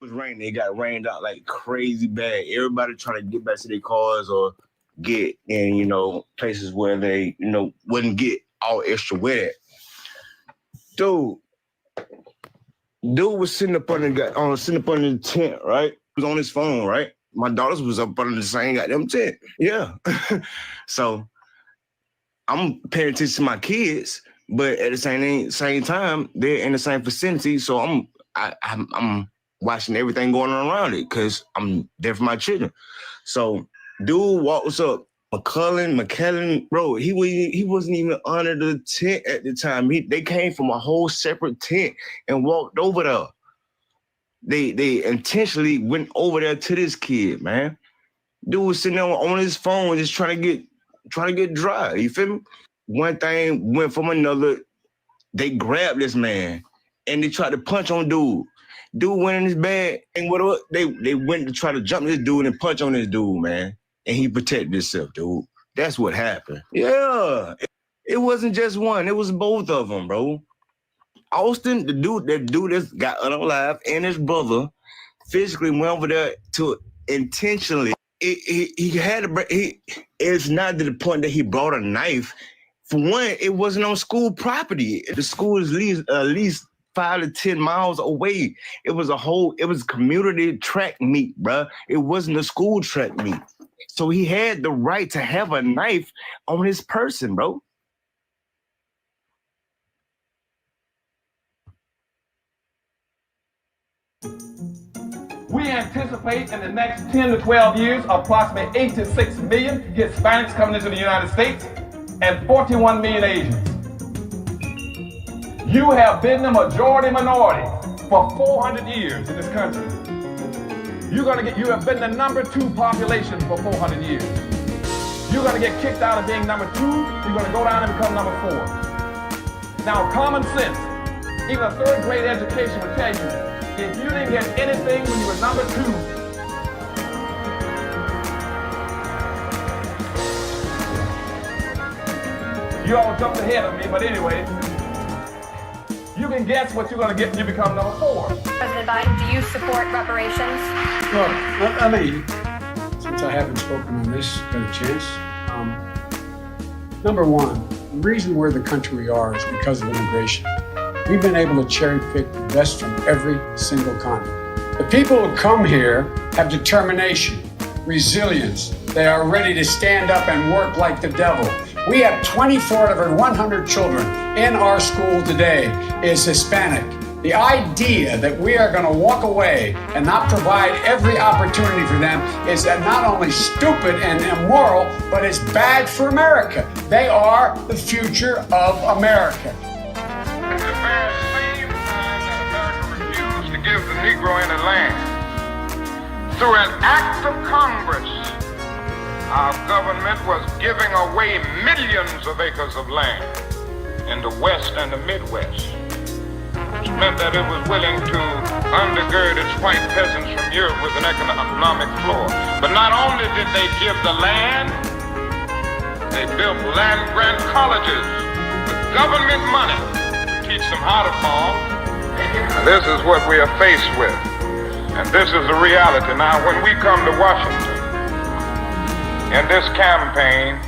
It was raining. It got rained out like crazy bad. Everybody trying to get back to their cars or get in, places where they, wouldn't get all extra wet. Dude, was sitting up under the tent, right? He was on his phone, right? My daughters was up under the same goddamn tent. Yeah. So I'm paying attention to my kids, but at the same time, they're in the same vicinity. So I'm watching everything going on around it because I'm there for my children. So dude walks up, McKellen, bro, he wasn't even under the tent at the time. They came from a whole separate tent and walked over there. They intentionally went over there to this kid, man. Dude was sitting there on his phone just trying to get dry. You feel me? One thing went from another. They grabbed this man and they tried to punch on dude. Dude went in his bag and whatever. They went to try to jump this dude and punch on this dude, man. And he protected himself, dude. That's what happened. Yeah. It wasn't just one. It was both of them, bro. Austin, that dude that got unalive, and his brother physically went over there to intentionally. It's not to the point that he brought a knife. For one, it wasn't on school property. The school is at least 5 to 10 miles away. It was community track meet, bro. It wasn't a school track meet. So he had the right to have a knife on his person, bro. We anticipate in the next 10 to 12 years approximately 8 to 6 million Hispanics coming into the United States and 41 million Asians. You have been the majority minority for 400 years in this country. You have been the number 2 population for 400 years. You're gonna get kicked out of being number 2, you're gonna go down and become number 4. Now common sense, even a 3rd grade education would tell you, if you didn't get anything when you were number 2, you all jumped ahead of me, but anyway, you can guess what you're going to get when you become number 4. President Biden, do you support reparations? Look, I mean, since I haven't spoken on this, got a chance. Number one, the reason we're the country we are is because of immigration. We've been able to cherry pick the best from every single continent. The people who come here have determination, resilience. They are ready to stand up and work like the devil. We have 24 out of every 100 children in our school today is Hispanic. The idea that we are going to walk away and not provide every opportunity for them is not only stupid and immoral, but it's bad for America. They are the future of America. At the very same time that America refused to give the Negro any land, through an act of Congress, our government was giving away millions of acres of land in the West and the Midwest, which meant that it was willing to undergird its white peasants from Europe with an economic floor. But not only did they give the land, they built land-grant colleges with government money to teach them how to farm. And this is what we are faced with. And this is the reality. Now, when we come to Washington, in this campaign,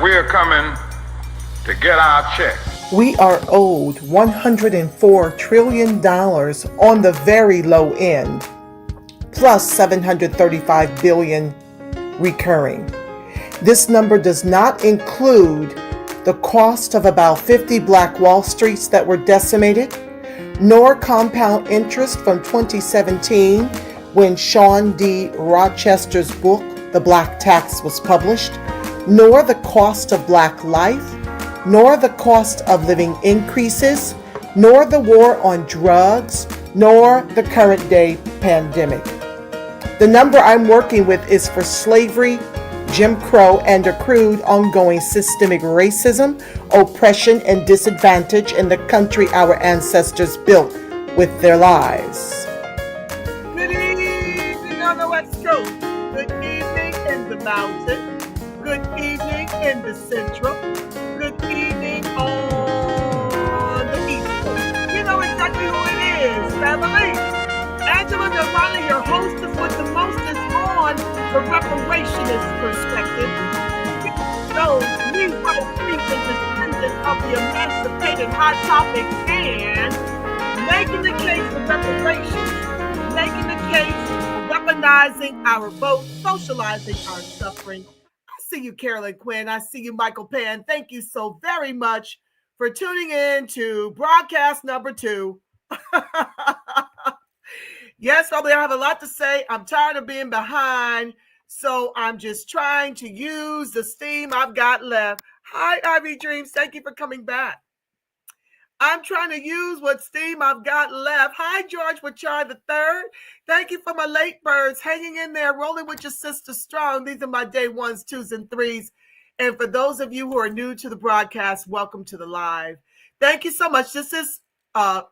we are coming to get our check. We are owed $104 trillion on the very low end, plus $735 billion recurring. This number does not include the cost of about 50 Black Wall Streets that were decimated, nor compound interest from 2017 when Sean D. Rochester's book, The Black Tax, was published, nor the cost of Black life, nor the cost of living increases, nor the war on drugs, nor the current day pandemic. The number I'm working with is for slavery, Jim Crow, and accrued ongoing systemic racism, oppression, and disadvantage in the country our ancestors built with their lives. Good evening on the West Coast. Good evening in the mountain. Good evening in the central. Good evening on the east coast. You know exactly who it is, family. And the reparationist perspective, those Negro free and descendants of the emancipated hot topic, and making the case for reparations, making the case for weaponizing our vote, socializing our suffering. I see you, Carolyn Quinn. I see you, Michael Pan. Thank you so very much for tuning in to broadcast number 2. Yes, probably I have a lot to say. I'm tired of being behind, so I'm just trying to use the steam I've got left. Hi, Ivy Dreams. Thank you for coming back. I'm trying to use what steam I've got left. Hi, George Wachar III. Thank you for my late birds hanging in there, rolling with your sister strong. These are my day 1s, 2s, and 3s. And for those of you who are new to the broadcast, welcome to the live. Thank you so much. This is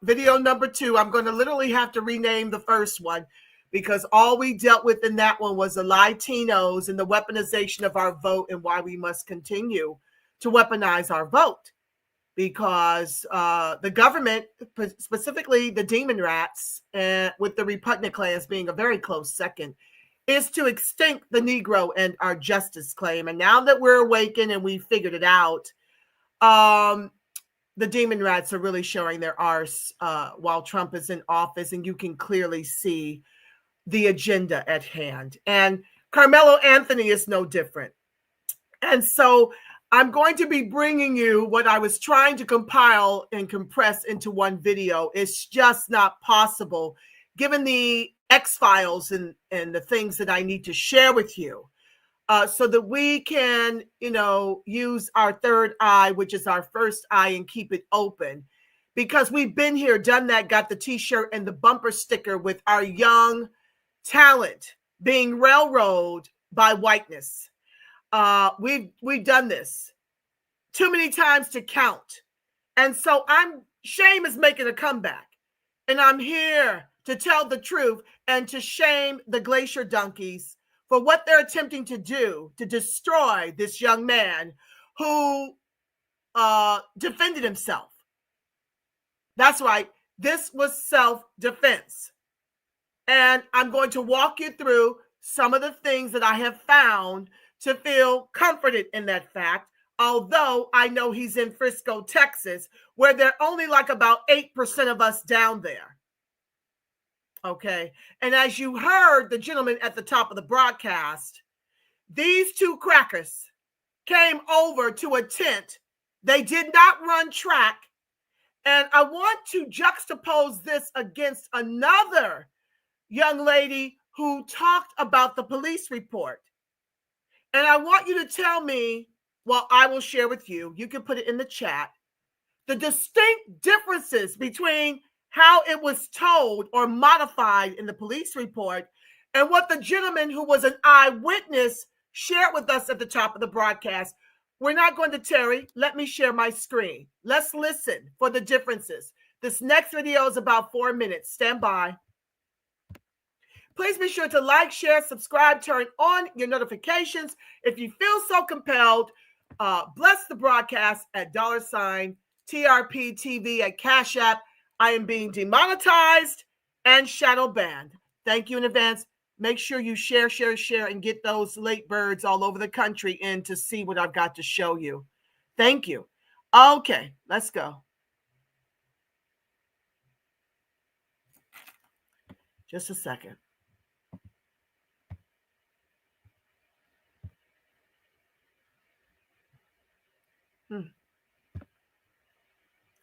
video number 2. I'm going to literally have to rename the first one because all we dealt with in that one was the Latinos and the weaponization of our vote and why we must continue to weaponize our vote. Because the government, specifically the demon rats, with the repugnant clans being a very close second, is to extinct the Negro and our justice claim. And now that we're awakened and we figured it out, the demon rats are really showing their arse while Trump is in office, and you can clearly see the agenda at hand. And Karmelo Anthony is no different. And so I'm going to be bringing you what I was trying to compile and compress into one video. It's just not possible, given the X-Files and the things that I need to share with you, so that we can, use our third eye, which is our first eye, and keep it open. Because we've been here, done that, got the T-shirt and the bumper sticker with our young talent being railroaded by whiteness. We've done this too many times to count. And so shame is making a comeback. And I'm here to tell the truth and to shame the glacier donkeys for what they're attempting to do to destroy this young man who defended himself. That's right. This was self-defense. And I'm going to walk you through some of the things that I have found to feel comforted in that fact, although I know he's in Frisco, Texas, where there are only like about 8% of us down there. Okay. And as you heard the gentleman at the top of the broadcast, these two crackers came over to a tent. They did not run track. And I want to juxtapose this against another young lady who talked about the police report. And I want you to tell me, well, I will share with you, you can put it in the chat, the distinct differences between how it was told or modified in the police report and what the gentleman who was an eyewitness shared with us at the top of the broadcast. We're not going to tarry. Let me share my screen. Let's listen for the differences. This next video is about 4 minutes. Stand by. Please be sure to like, share, subscribe, turn on your notifications. If you feel so compelled, bless the broadcast at $TRPTV at Cash App. I am being demonetized and shadow banned. Thank you in advance. Make sure you share, and get those late birds all over the country in to see what I've got to show you. Thank you. Okay, let's go. Just a second.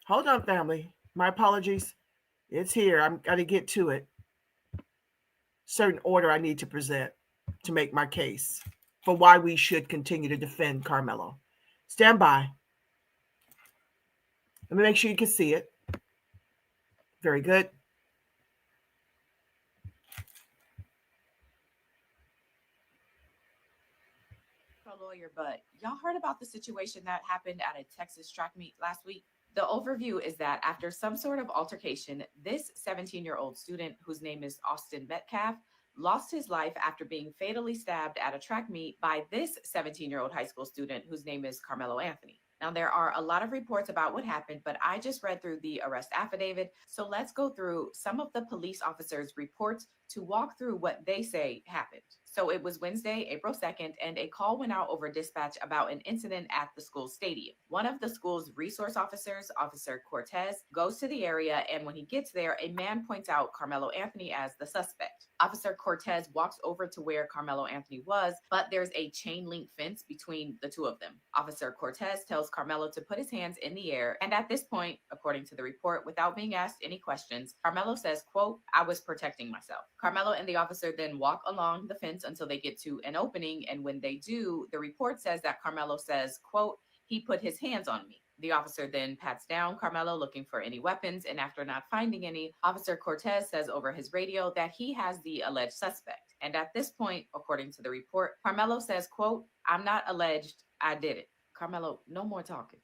Hold on, family. My apologies. It's here. I'm got to get to it. Certain order I need to present to make my case for why we should continue to defend Karmelo. Stand by. Let me make sure you can see it. Very good. Lawyer, but y'all heard about the situation that happened at a Texas track meet last week? The overview is that after some sort of altercation, this 17-year-old student, whose name is Austin Metcalf, lost his life after being fatally stabbed at a track meet by this 17-year-old high school student, whose name is Karmelo Anthony. Now, there are a lot of reports about what happened, but I just read through the arrest affidavit. So let's go through some of the police officers' reports to walk through what they say happened. So it was Wednesday, April 2nd, and a call went out over dispatch about an incident at the school stadium. One of the school's resource officers, Officer Cortez, goes to the area, and when he gets there, a man points out Karmelo Anthony as the suspect. Officer Cortez walks over to where Karmelo Anthony was, but there's a chain link fence between the two of them. Officer Cortez tells Karmelo to put his hands in the air, and at this point, according to the report, without being asked any questions, Karmelo says, quote, "I was protecting myself." Karmelo and the officer then walk along the fence until they get to an opening, and when they do, the report says that Karmelo says, quote, "He put his hands on me." The officer then pats down Karmelo looking for any weapons, and after not finding any, Officer Cortez says over his radio that he has the alleged suspect. And at this point, according to the report, Karmelo says, quote, "I'm not alleged, I did it." Karmelo, no more talking.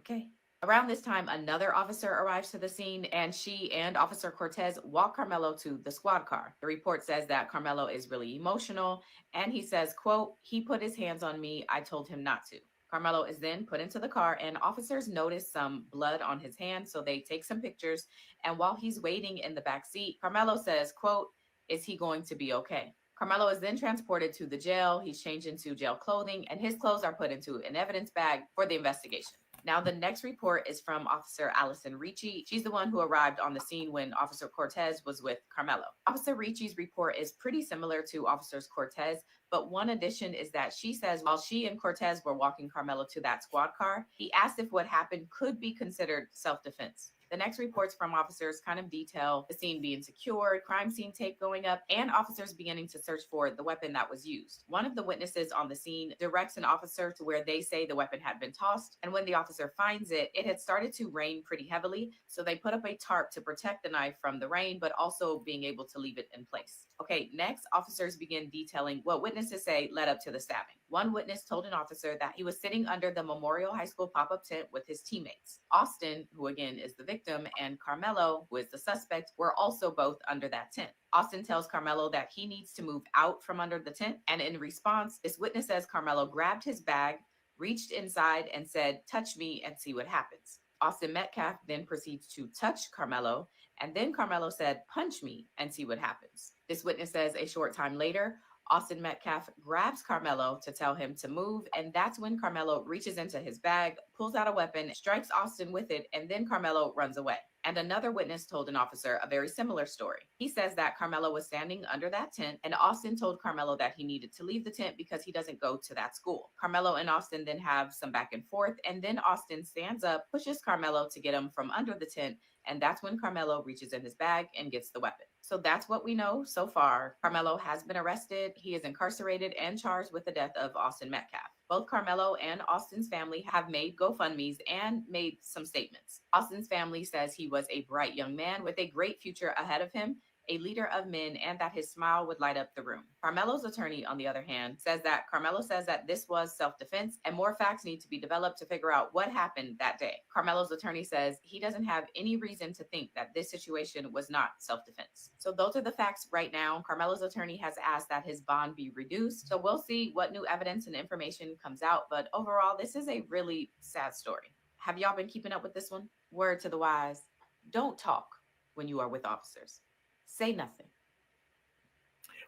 Okay. Around this time, another officer arrives to the scene, and she and Officer Cortez walk Karmelo to the squad car. The report says that Karmelo is really emotional, and he says, quote, "He put his hands on me. I told him not to." Karmelo is then put into the car, and officers notice some blood on his hands, so they take some pictures. And while he's waiting in the back seat, Karmelo says, quote, "Is he going to be okay?" Karmelo is then transported to the jail. He's changed into jail clothing, and his clothes are put into an evidence bag for the investigation. Now, the next report is from Officer Allison Ricci. She's the one who arrived on the scene when Officer Cortez was with Karmelo. Officer Ricci's report is pretty similar to Officer Cortez, but one addition is that she says while she and Cortez were walking Karmelo to that squad car, he asked if what happened could be considered self-defense. The next reports from officers kind of detail the scene being secured, crime scene tape going up, and officers beginning to search for the weapon that was used. One of the witnesses on the scene directs an officer to where they say the weapon had been tossed, and when the officer finds it, it had started to rain pretty heavily, so they put up a tarp to protect the knife from the rain, but also being able to leave it in place. Okay, next, officers begin detailing what witnesses say led up to the stabbing. One witness told an officer that he was sitting under the Memorial High School pop-up tent with his teammates. Austin, who again is the victim, and Karmelo, who is the suspect, were also both under that tent. Austin tells Karmelo that he needs to move out from under the tent, and in response, this witness says Karmelo grabbed his bag, reached inside, and said, "Touch me and see what happens." Austin Metcalf then proceeds to touch Karmelo, and then Karmelo said, "Punch me and see what happens." This witness says a short time later, Austin Metcalf grabs Karmelo to tell him to move, and that's when Karmelo reaches into his bag, pulls out a weapon, strikes Austin with it, and then Karmelo runs away. And another witness told an officer a very similar story. He says that Karmelo was standing under that tent, and Austin told Karmelo that he needed to leave the tent because he doesn't go to that school. Karmelo and Austin then have some back and forth, and then Austin stands up, pushes Karmelo to get him from under the tent, and that's when Karmelo reaches in his bag and gets the weapon. So that's what we know so far. Karmelo has been arrested. He is incarcerated and charged with the death of Austin Metcalf. Both Karmelo and Austin's family have made GoFundMes and made some statements. Austin's family says he was a bright young man with a great future ahead of him, a leader of men, and that his smile would light up the room. Karmelo's attorney, on the other hand, says that Karmelo says that this was self-defense and more facts need to be developed to figure out what happened that day. Karmelo's attorney says he doesn't have any reason to think that this situation was not self-defense. So those are the facts right now. Karmelo's attorney has asked that his bond be reduced. So we'll see what new evidence and information comes out. But overall, this is a really sad story. Have y'all been keeping up with this one? Word to the wise, don't talk when you are with officers. Say nothing.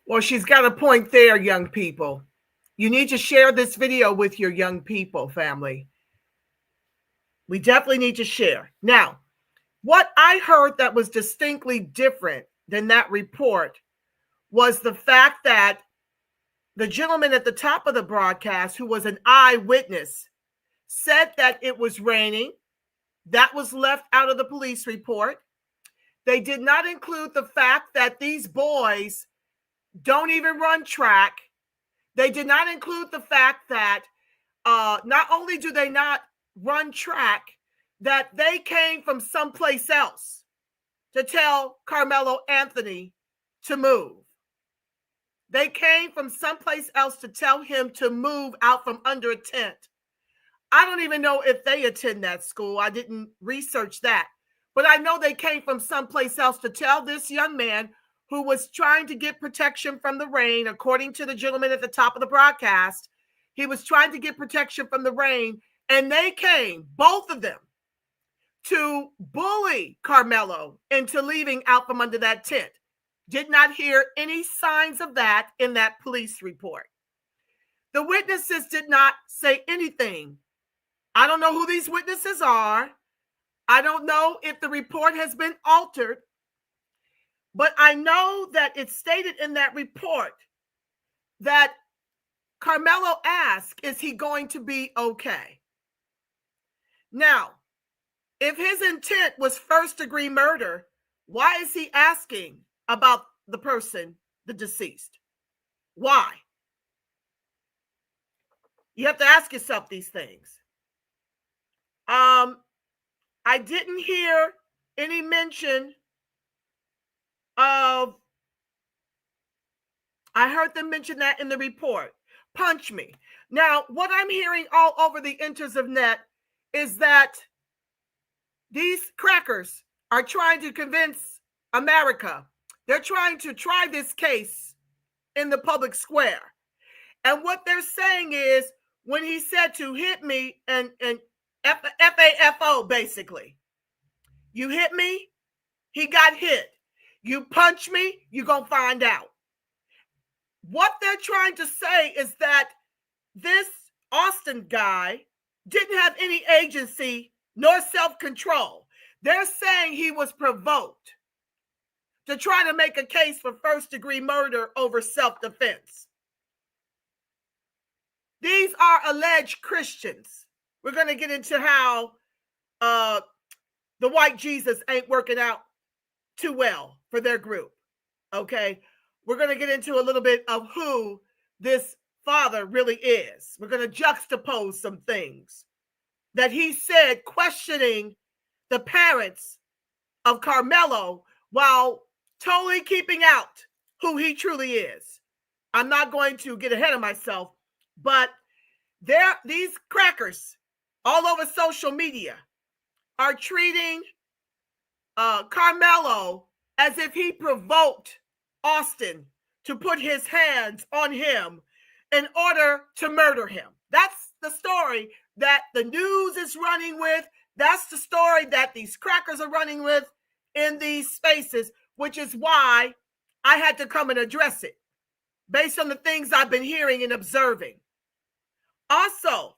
Well, she's got a point there, young people. You need to share this video with your young people, family. We definitely need to share. Now, what I heard that was distinctly different than that report was the fact that the gentleman at the top of the broadcast, who was an eyewitness, said that it was raining. That was left out of the police report. They did not include the fact that these boys don't even run track. They did not include the fact that not only do they not run track, that they came from someplace else to tell Karmelo Anthony to move. They came from someplace else to tell him to move out from under a tent. I don't even know if they attend that school. I didn't research that. But I know they came from someplace else to tell this young man who was trying to get protection from the rain, according to the gentleman at the top of the broadcast. He was trying to get protection from the rain, and they came, both of them, to bully Karmelo into leaving out from under that tent. Did not hear any signs of that in that police report. The witnesses did not say anything. I don't know who these witnesses are. I don't know if the report has been altered, but I know that it's stated in that report that Karmelo asked, is he going to be okay? Now, if his intent was first-degree murder, why is he asking about the person, the deceased? Why? You have to ask yourself these things. I didn't hear any mention of, I heard them mention that in the report. Punch me. Now, what I'm hearing all over the inters of net is that these crackers are trying to convince America. They're trying to try this case in the public square. And what they're saying is, when he said to hit me and F-A-F-O, basically. You hit me, he got hit. You punch me, you're going to find out. What they're trying to say is that this Austin guy didn't have any agency nor self-control. They're saying he was provoked to try to make a case for first-degree murder over self-defense. These are alleged Christians. We're going to get into how the white Jesus ain't working out too well for their group, okay? We're going to get into a little bit of who this father really is. We're going to juxtapose some things that he said, questioning the parents of Karmelo while totally keeping out who he truly is. I'm not going to get ahead of myself, but these crackers all over social media are treating Karmelo as if he provoked Austin to put his hands on him in order to murder him. That's the story that the news is running with. That's the story that these crackers are running with in these spaces, which is why I had to come and address it based on the things I've been hearing and observing. Also,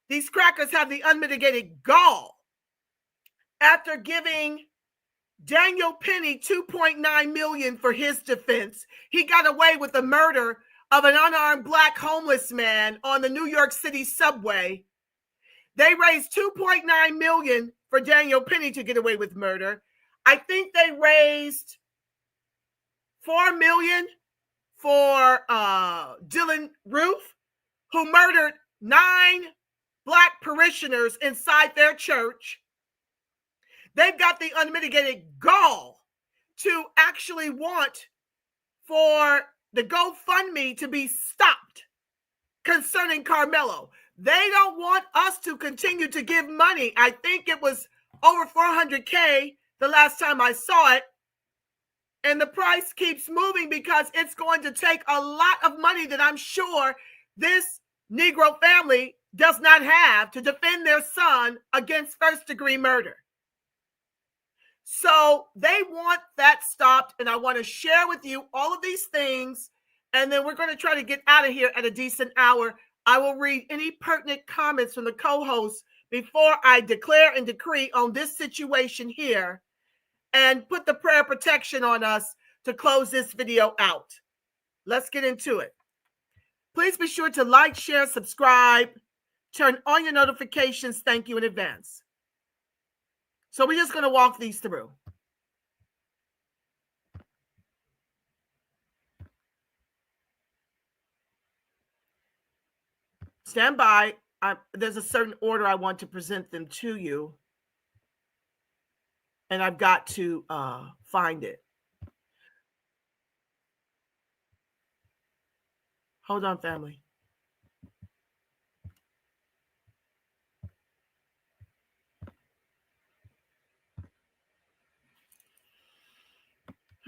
these crackers have the unmitigated gall after giving Daniel Penny $2.9 million for his defense. He got away with the murder of an unarmed black homeless man on the New York City subway. They raised $2.9 million for Daniel Penny to get away with murder. I think they raised $4 million for Dylan Roof, who murdered 9 black parishioners inside their church. They've got the unmitigated gall to actually want for the GoFundMe to be stopped concerning Karmelo. They don't want us to continue to give money. I think it was over $400K the last time I saw it. And the price keeps moving because it's going to take a lot of money that I'm sure this Negro family does not have to defend their son against first-degree murder. So they want that stopped, and I want to share with you all of these things, and then we're going to try to get out of here at a decent hour. I will read any pertinent comments from the co-hosts before I declare and decree on this situation here and put the prayer protection on us to close this video out. Let's get into it. Please be sure to like, share, subscribe, turn on your notifications. Thank you in advance. So we're just going to walk these through. Stand by. There's a certain order I want to present them to you. And I've got to find it. Hold on, family.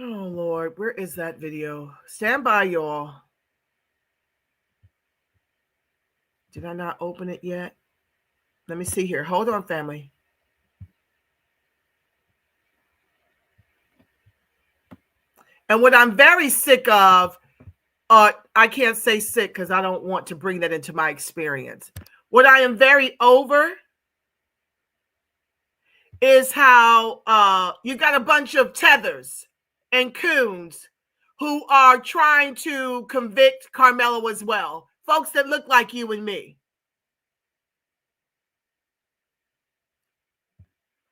Oh, Lord, where is that video? Stand by, y'all. Did I not open it yet? Let me see here. Hold on, family. And what I'm very sick of, I can't say sick because I don't want to bring that into my experience. What I am very over is how you got a bunch of tethers and coons who are trying to convict Karmelo as well. Folks that look like you and me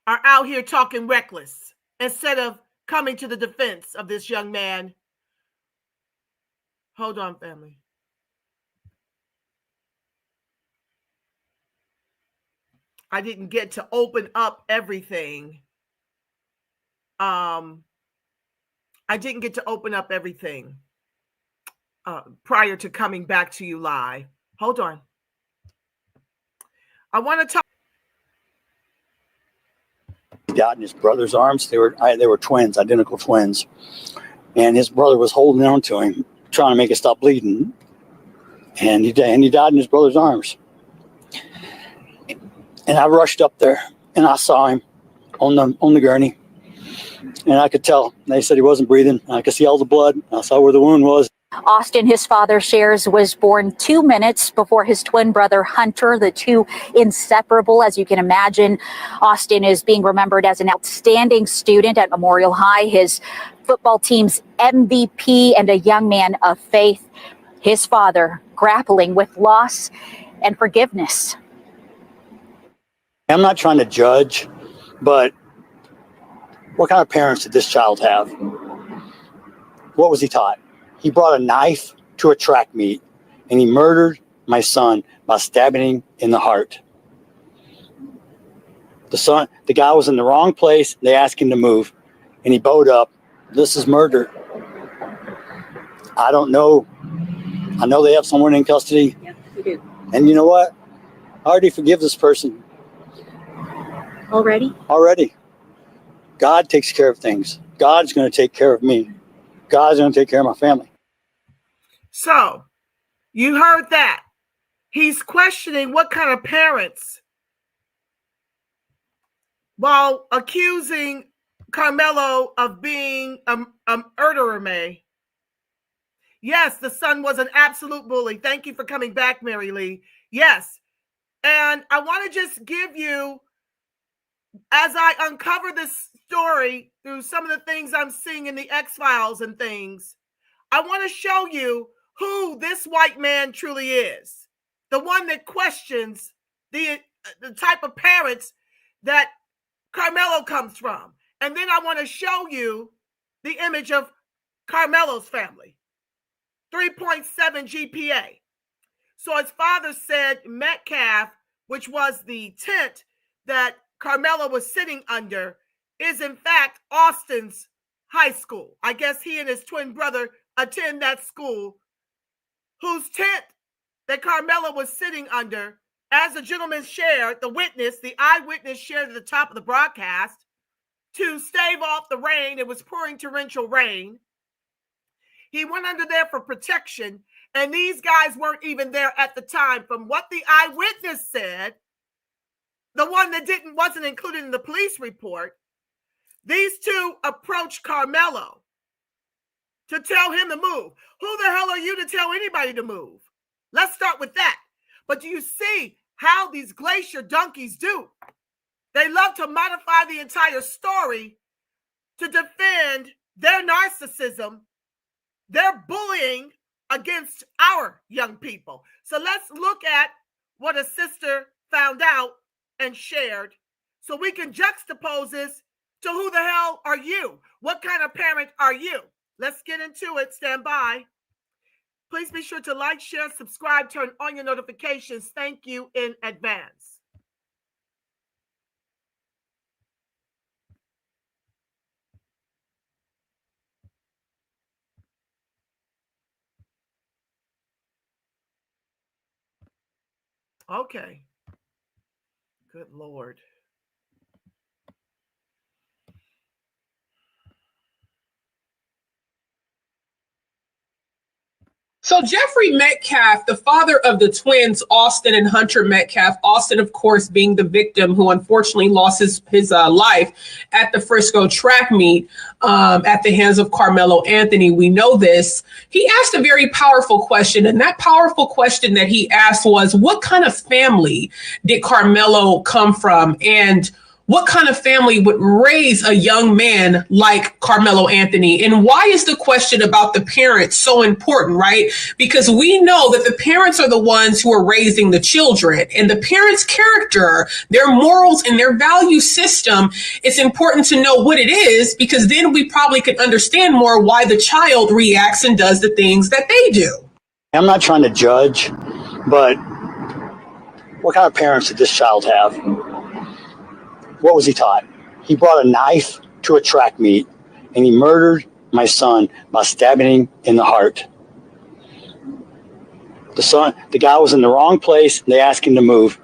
are out here talking reckless instead of coming to the defense of this young man. Hold on, family. I didn't get to open up everything. I didn't get to open up everything prior to coming back to you live. Hold on. I want to talk. Died in his brother's arms. They were twins, identical twins, and his brother was holding on to him, trying to make it stop bleeding, and he died in his brother's arms. And I rushed up there, and I saw him on the gurney, and I could tell. They said he wasn't breathing. I could see all the blood. I saw where the wound was. Austin, his father shares, was born 2 minutes before his twin brother Hunter, the two inseparable, as you can imagine. Austin is being remembered as an outstanding student at Memorial High, his football team's MVP, and a young man of faith. His father grappling with loss and forgiveness. I'm not trying to judge, but what kind of parents did this child have? What was he taught? He brought a knife to a track meet, and he murdered my son by stabbing him in the heart. The guy was in the wrong place. They asked him to move, and he bowed up. This is murder. I don't know. I know they have someone in custody. Yeah, we do. And you know what? I already forgive this person. Already. God takes care of things. God's going to take care of me. God's going to take care of my family. So, you heard that. He's questioning what kind of parents, while accusing Karmelo of being a murderer may. Yes, the son was an absolute bully. Thank you for coming back, Mary Lee. Yes. And I want to just give you, as I uncover this story through some of the things I'm seeing in the X-Files and things, I want to show you who this white man truly is. The one that questions the type of parents that Karmelo comes from. And then I want to show you the image of Karmelo's family. 3.7 GPA. So his father said Metcalf, which was the tent that Karmelo was sitting under, is in fact Austin's high school. I guess he and his twin brother attend that school, whose tent that Karmelo was sitting under, as the gentleman shared, the eyewitness shared at the top of the broadcast, to stave off the rain. It was pouring torrential rain. He went under there for protection, and these guys weren't even there at the time. From what the eyewitness said, the one that wasn't included in the police report, these two approached Karmelo to tell him to move. Who the hell are you to tell anybody to move? Let's start with that. But do you see how these glacier donkeys do? They love to modify the entire story to defend their narcissism, their bullying against our young people. So let's look at what a sister found out and shared so we can juxtapose this to who the hell are you? What kind of parent are you? Let's get into it. Stand by. Please be sure to like, share, subscribe, turn on your notifications. Thank you in advance. Okay. Good Lord. So Jeffrey Metcalf, the father of the twins, Austin and Hunter Metcalf, Austin, of course, being the victim who unfortunately lost his life at the Frisco track meet at the hands of Karmelo Anthony. We know this. He asked a very powerful question, and that powerful question that he asked was, what kind of family did Karmelo come from? And what kind of family would raise a young man like Karmelo Anthony? And why is the question about the parents so important, right? Because we know that the parents are the ones who are raising the children, and the parents' character, their morals and their value system, it's important to know what it is, because then we probably could understand more why the child reacts and does the things that they do. I'm not trying to judge, but what kind of parents did this child have? What was he taught? He brought a knife to a track meet, and he murdered my son by stabbing him in the heart. The guy was in the wrong place. They asked him to move,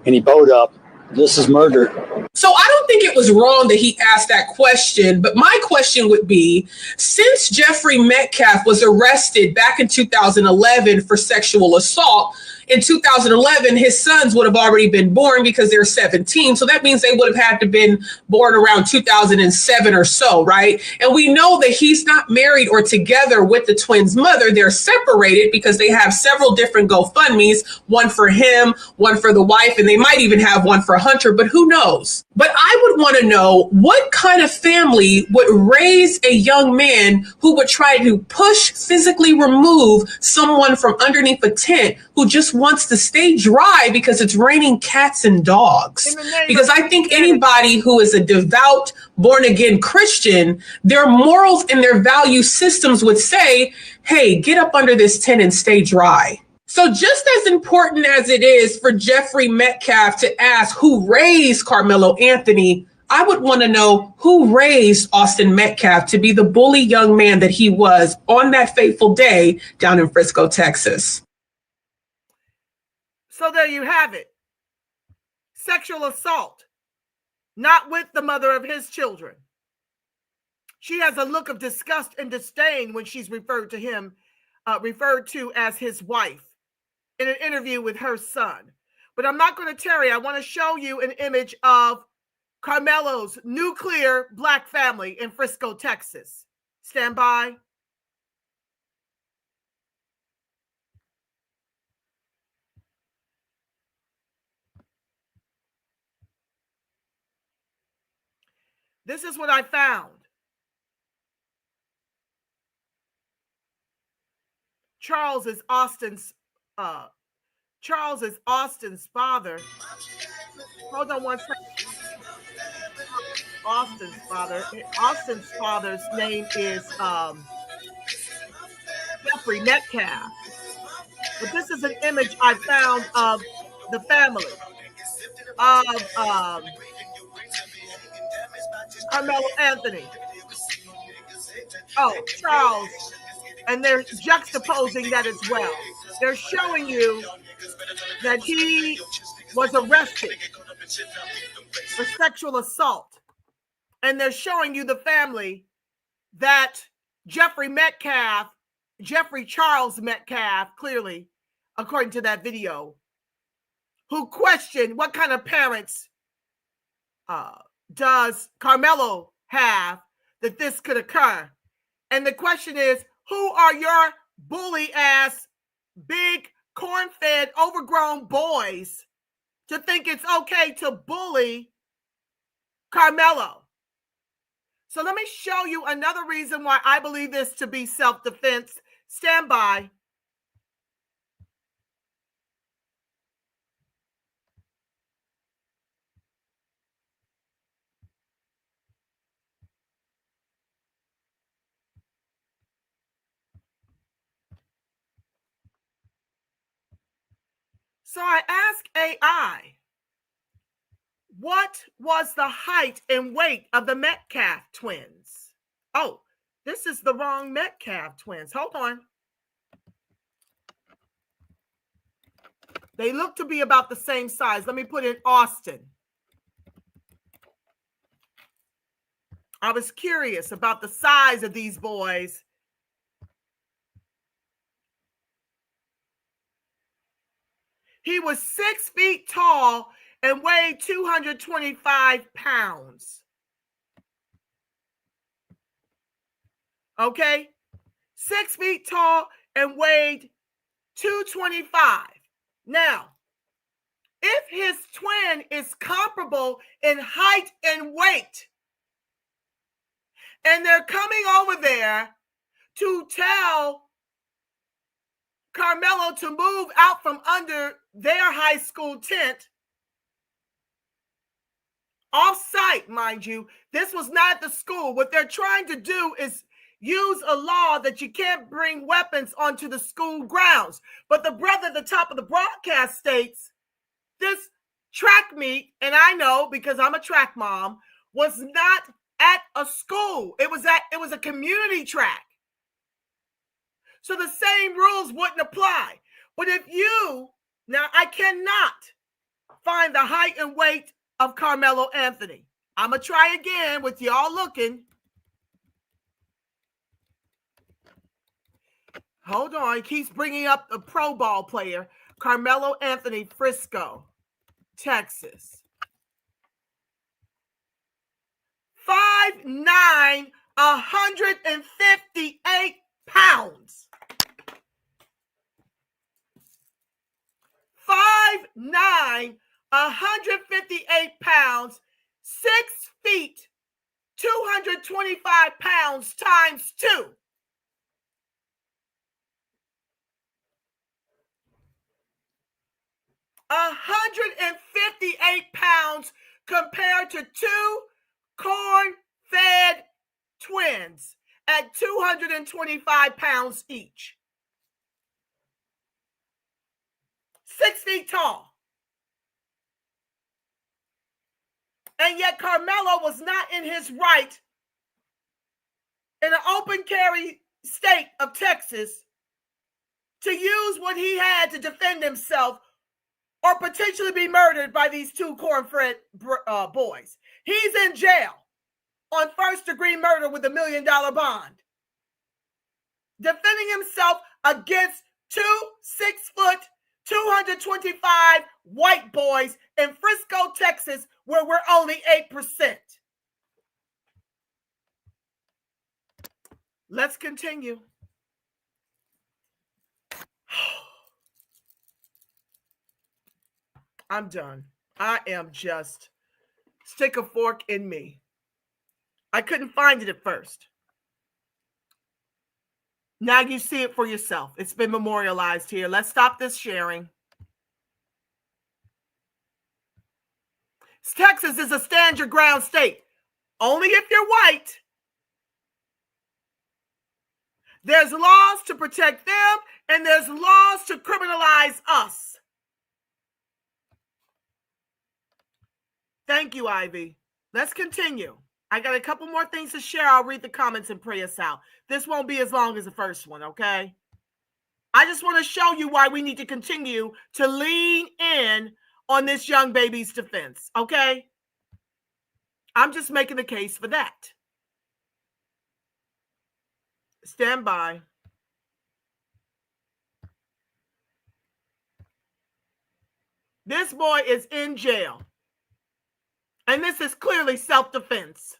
and he bowed up. This is murder. So I don't think it was wrong that he asked that question, but my question would be, since Jeffrey Metcalf was arrested back in 2011 for sexual assault, in 2011, his sons would have already been born because they're 17. So that means they would have had to been born around 2007 or so, right? And we know that he's not married or together with the twins' mother. They're separated because they have several different GoFundMes, one for him, one for the wife, and they might even have one for Hunter, but who knows? But I would want to know, what kind of family would raise a young man who would try to push, physically remove someone from underneath a tent who just wants to stay dry because it's raining cats and dogs? Because I think anybody who is a devout, born-again Christian, their morals and their value systems would say, hey, get up under this tent and stay dry. So just as important as it is for Jeffrey Metcalf to ask who raised Karmelo Anthony, I would want to know who raised Austin Metcalf to be the bully young man that he was on that fateful day down in Frisco, Texas. So there you have it. Sexual assault, not with the mother of his children. She has a look of disgust and disdain when she's referred to as his wife in an interview with her son. But I'm not going to tarry. I want to show you an image of Karmelo's nuclear black family in Frisco, Texas. Stand by. This is what I found. Charles is Austin's father. Hold on one second. Austin's father. Austin's father's name is Jeffrey Metcalf. But this is an image I found of the family of Karmelo Anthony. Oh, Charles. And they're juxtaposing that as well. They're showing you that he was arrested for sexual assault. And they're showing you the family that Jeffrey Charles Metcalf, clearly, according to that video, who questioned what kind of parents does Karmelo have that this could occur. And the question is, who are your bully ass, big corn-fed, overgrown boys to think it's okay to bully Karmelo? So let me show you another reason why I believe this to be self-defense. Stand by. So I asked AI, what was the height and weight of the Metcalf twins? Oh, this is the wrong Metcalf twins. Hold on. They look to be about the same size. Let me put in Austin. I was curious about the size of these boys. was 6 feet tall and weighed 225 pounds. Okay? 6 feet tall and weighed 225. Now, if his twin is comparable in height and weight, and they're coming over there to tell Karmelo to move out from under their high school tent, off-site, mind you, this was not the school. What they're trying to do is use a law that you can't bring weapons onto the school grounds. But the brother at the top of the broadcast states this track meet, and I know because I'm a track mom, was not at a school. It was a community track. So the same rules wouldn't apply. But if you, now I cannot find the height and weight of Karmelo Anthony. I'm going to try again with y'all looking. Hold on. He keeps bringing up the pro ball player, Karmelo Anthony, Frisco, Texas. 5'9", 158 pounds. 5'9", 158 pounds, 6 feet, 225 pounds times 2. 158 pounds compared to 2 corn-fed twins at 225 pounds each. 6 feet tall. And yet Karmelo was not in his right in an open carry state of Texas to use what he had to defend himself or potentially be murdered by these 2 corn-fed boys. He's in jail on first-degree murder with $1 million bond, defending himself against 2 6-foot, 225 white boys in Frisco, Texas, where we're only 8%. Let's continue. I'm done. I am just stick a fork in me. I couldn't find it at first. Now you see it for yourself. It's been memorialized here. Let's stop this sharing. Texas is a stand your ground state. Only if you're white. There's laws to protect them, and there's laws to criminalize us. Thank you, Ivy. Let's continue. I got a couple more things to share. I'll read the comments and pray us out. This won't be as long as the first one, okay? I just want to show you why we need to continue to lean in on this young baby's defense, okay? I'm just making the case for that. Stand by. This boy is in jail. And this is clearly self-defense.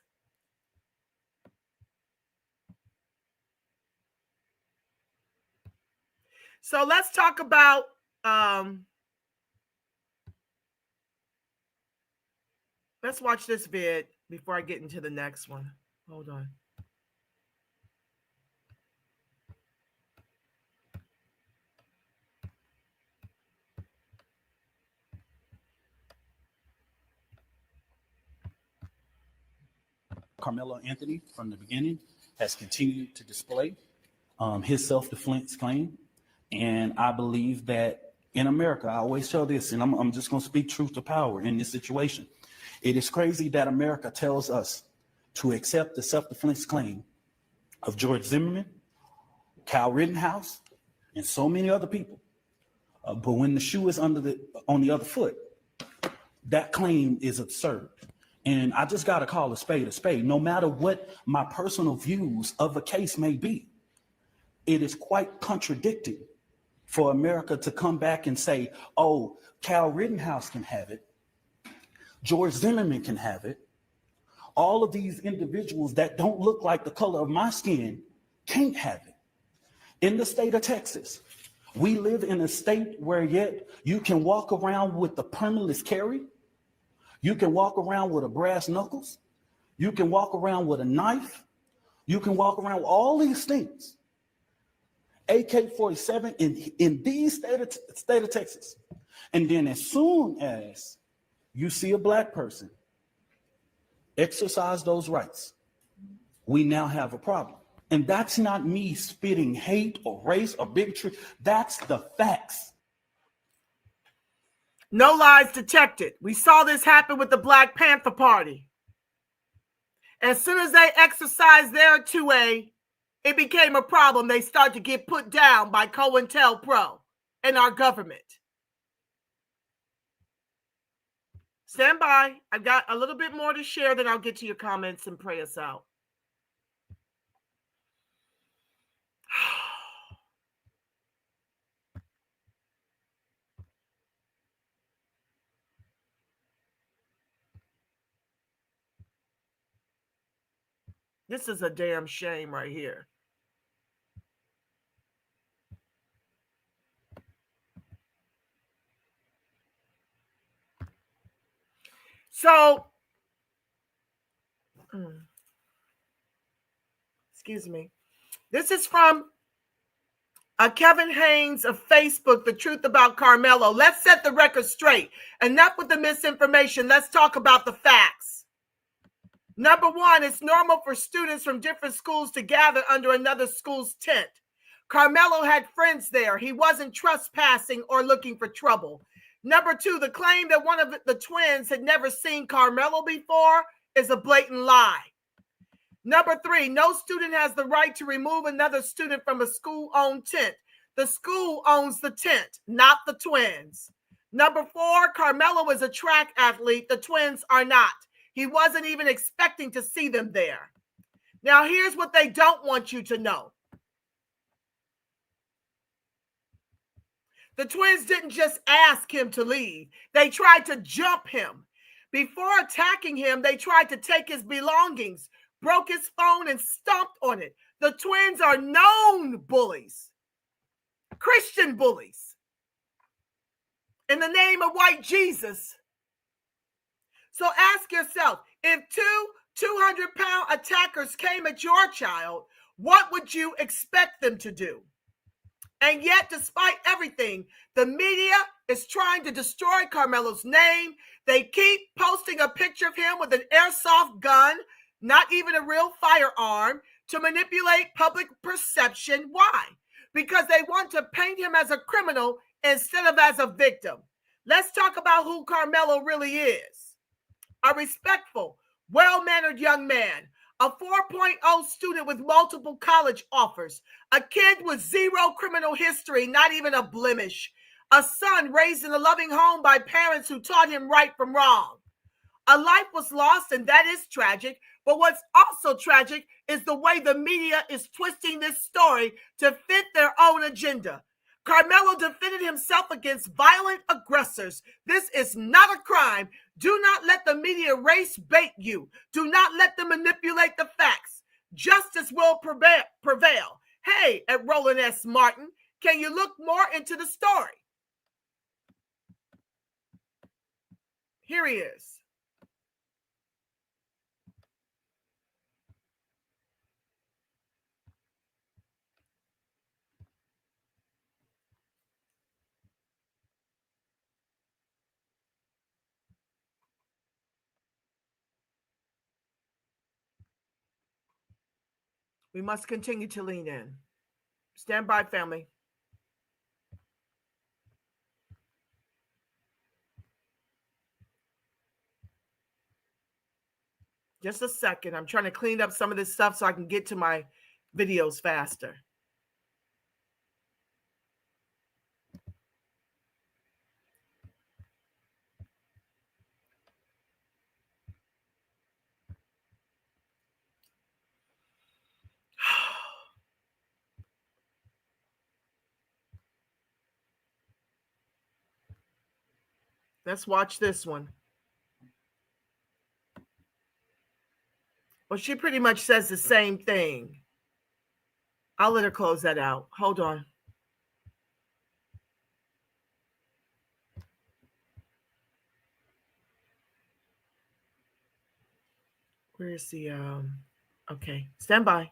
So let's talk about let's watch this vid before I get into the next one. Hold on. Karmelo Anthony, from the beginning, has continued to display his self-defense claim. And I believe that in America, I always tell this, and I'm just going to speak truth to power in this situation. It is crazy that America tells us to accept the self-defense claim of George Zimmerman, Kyle Rittenhouse, and so many other people. But when the shoe is on the other foot, that claim is absurd. And I just got to call a spade, no matter what my personal views of a case may be. It is quite contradicting for America to come back and say, oh, Cal Rittenhouse can have it, George Zimmerman can have it, all of these individuals that don't look like the color of my skin can't have it. In the state of Texas, we live in a state where yet you can walk around with the permitless carry, you can walk around with a brass knuckles, you can walk around with a knife, you can walk around with all these things. AK-47 in the state of Texas. And then as soon as you see a black person exercise those rights, we now have a problem. And that's not me spitting hate or race or bigotry. That's the facts. No lies detected. We saw this happen with the Black Panther Party. As soon as they exercised their 2A, it became a problem. They start to get put down by COINTELPRO and our government. Stand by. I've got a little bit more to share, then I'll get to your comments and pray us out. This is a damn shame right here. So, excuse me. This is from Kevin Haynes of Facebook, The Truth About Karmelo. Let's set the record straight. Enough with the misinformation. Let's talk about the facts. Number one, it's normal for students from different schools to gather under another school's tent. Karmelo had friends there. He wasn't trespassing or looking for trouble. Number two, the claim that one of the twins had never seen Karmelo before is a blatant lie. Number three, no student has the right to remove another student from a school-owned tent. The school owns the tent, not the twins. Number four, Karmelo is a track athlete. The twins are not. He wasn't even expecting to see them there. Now, here's what they don't want you to know. The twins didn't just ask him to leave. They tried to jump him. Before attacking him, they tried to take his belongings, broke his phone, and stomped on it. The twins are known bullies, Christian bullies, in the name of white Jesus. So ask yourself, if two 200-pound attackers came at your child, what would you expect them to do? And yet, despite everything, the media is trying to destroy Karmelo's name. They keep posting a picture of him with an airsoft gun, not even a real firearm, to manipulate public perception. Why? Because they want to paint him as a criminal instead of as a victim. Let's talk about who Karmelo really is. A respectful, well-mannered young man, a 4.0 student with multiple college offers, a kid with zero criminal history, not even a blemish, a son raised in a loving home by parents who taught him right from wrong. A life was lost, and that is tragic, but what's also tragic is the way the media is twisting this story to fit their own agenda. Karmelo defended himself against violent aggressors. This is not a crime. Do not let the media race bait you. Do not let them manipulate the facts. Justice will prevail. Hey, at Roland S. Martin, can you look more into the story? Here he is. We must continue to lean in. Stand by, family. Just a second. I'm trying to clean up some of this stuff so I can get to my videos faster. Let's watch this one. Well, she pretty much says the same thing. I'll let her close that out. Hold on. Where's the, okay, stand by.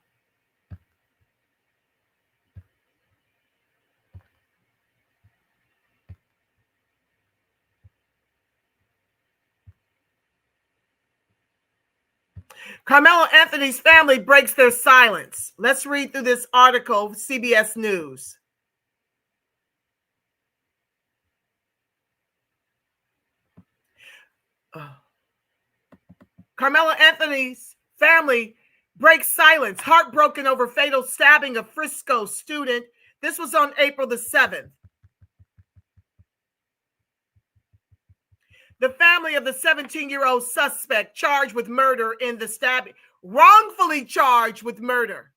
Karmelo Anthony's family breaks their silence. Let's read through this article, CBS News. Karmelo Anthony's family breaks silence, heartbroken over fatal stabbing of Frisco student. This was on April the 7th. The family of the 17-year-old suspect charged with murder in the stabbing, wrongfully charged with murder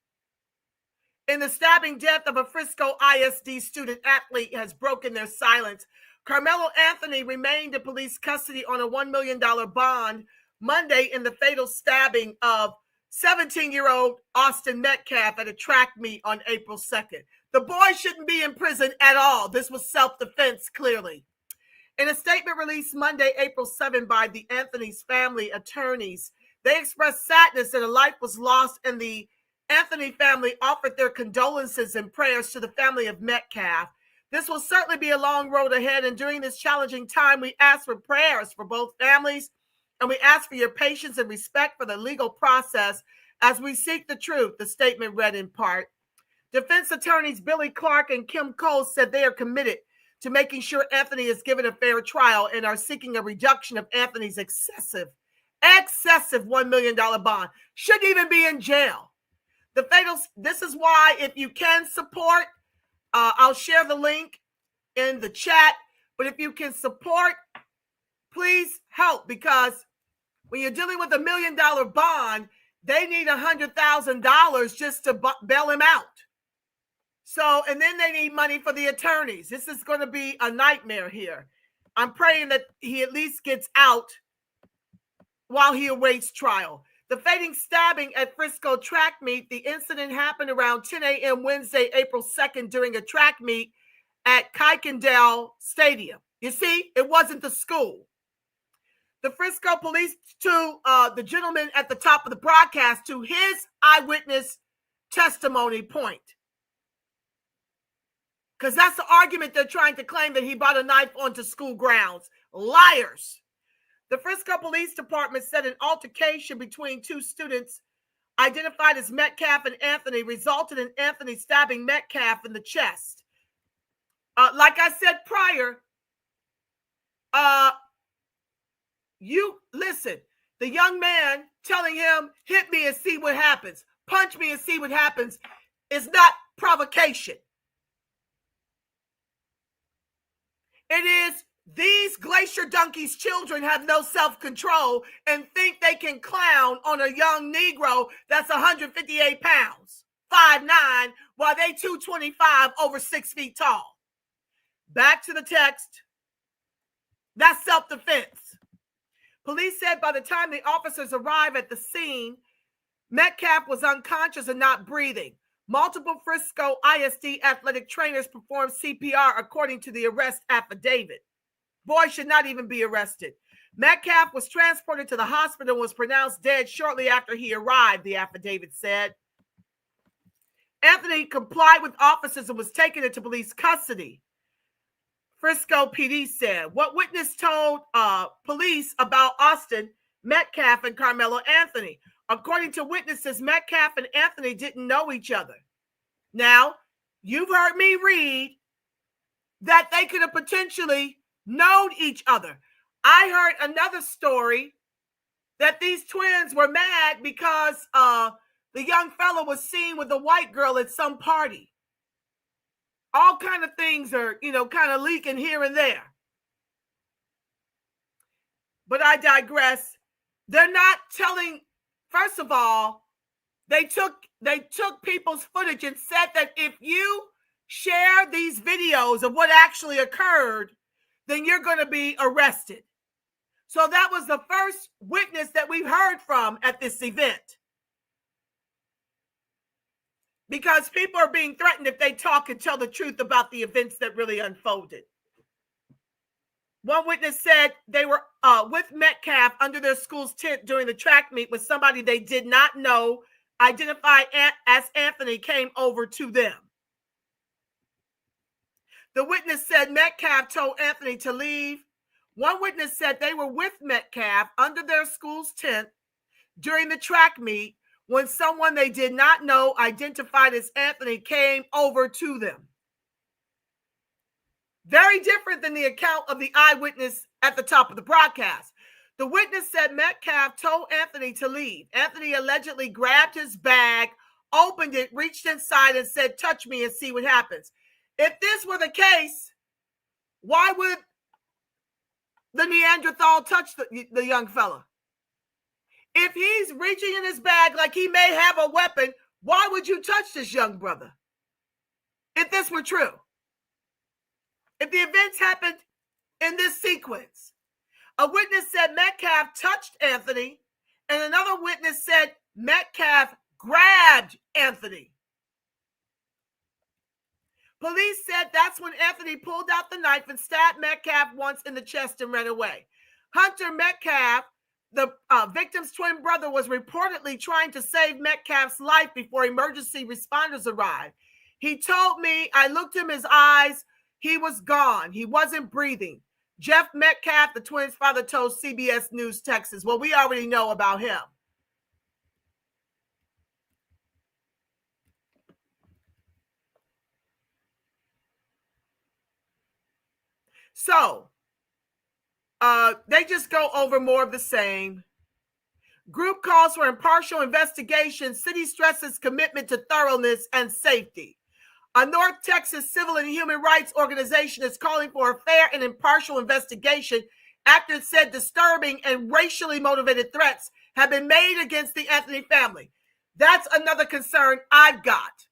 in the stabbing death of a Frisco ISD student athlete, has broken their silence. Karmelo Anthony remained in police custody on a $1 million bond Monday in the fatal stabbing of 17-year-old Austin Metcalf at a track meet on April 2nd. The boy shouldn't be in prison at all. This was self-defense, clearly. In a statement released Monday, April 7, by the Anthony's family attorneys, they expressed sadness that a life was lost, and the Anthony family offered their condolences and prayers to the family of Metcalf. This will certainly be a long road ahead, and during this challenging time, we ask for prayers for both families, and we ask for your patience and respect for the legal process as we seek the truth, the statement read in part. Defense attorneys Billy Clark and Kim Cole said they are committed to making sure Anthony is given a fair trial and are seeking a reduction of Anthony's excessive $1 million bond. Shouldn't even be in jail. This is why, if you can support, I'll share the link in the chat, but if you can support, please help, because when you're dealing with $1 million bond, they need $100,000 just to bail him out. So, and then they need money for the attorneys. This is going to be a nightmare here. I'm praying that he at least gets out while he awaits trial. The fatal stabbing at Frisco track meet, the incident happened around 10 a.m. Wednesday, April 2nd, during a track meet at Kuykendall Stadium. You see, it wasn't the school. The Frisco police, to the gentleman at the top of the broadcast, to his eyewitness testimony point. Because that's the argument they're trying to claim, that he brought a knife onto school grounds. Liars. The Frisco Police Department said an altercation between two students identified as Metcalf and Anthony resulted in Anthony stabbing Metcalf in the chest. Like I said prior, you listen, the young man telling him, hit me and see what happens, punch me and see what happens, is not provocation. It is, these Glacier Donkey's children have no self-control and think they can clown on a young Negro that's 158 pounds, 5'9", while they 225, over 6 feet tall. Back to the text. That's self-defense. Police said by the time the officers arrived at the scene, Metcalf was unconscious and not breathing. Multiple Frisco ISD athletic trainers performed CPR according to the arrest affidavit. Boy should not even be arrested. Metcalf was transported to the hospital and was pronounced dead shortly after he arrived, the affidavit said. Anthony complied with officers and was taken into police custody. Frisco PD said. What witness told police about Austin Metcalf and Karmelo Anthony? According to witnesses, Metcalf and Anthony didn't know each other. Now, you've heard me read that they could have potentially known each other. I heard another story that these twins were mad because the young fella was seen with a white girl at some party. All kind of things are, kind of leaking here and there. But I digress. They're not telling. First of all, they took people's footage and said that if you share these videos of what actually occurred, then you're going to be arrested. So that was the first witness that we've heard from at this event. Because people are being threatened if they talk and tell the truth about the events that really unfolded. One witness said they were with Metcalf under their school's tent during the track meet with somebody they did not know, identified as Anthony, came over to them. The witness said Metcalf told Anthony to leave. One witness said they were with Metcalf under their school's tent during the track meet when someone they did not know, identified as Anthony, came over to them. Very different than the account of the eyewitness at the top of the broadcast. The witness said Metcalf told Anthony to leave. Anthony allegedly grabbed his bag, opened it, reached inside, and said, "Touch me and see what happens." If this were the case, why would the Neanderthal touch the young fella? If he's reaching in his bag like he may have a weapon, why would you touch this young brother? If this were true. If the events happened in this sequence, a witness said Metcalf touched Anthony, and another witness said Metcalf grabbed Anthony. Police said that's when Anthony pulled out the knife and stabbed Metcalf once in the chest and ran away. Hunter Metcalf, the victim's twin brother, was reportedly trying to save Metcalf's life before emergency responders arrived. He told me, I looked in his eyes, he was gone. He wasn't breathing. Jeff Metcalf, the twins' father, told CBS News Texas. Well, we already know about him. So, they just go over more of the same. Group calls for impartial investigation. City stresses commitment to thoroughness and safety. A North Texas civil and human rights organization is calling for a fair and impartial investigation after it said disturbing and racially motivated threats have been made against the Anthony family. That's another concern I've got.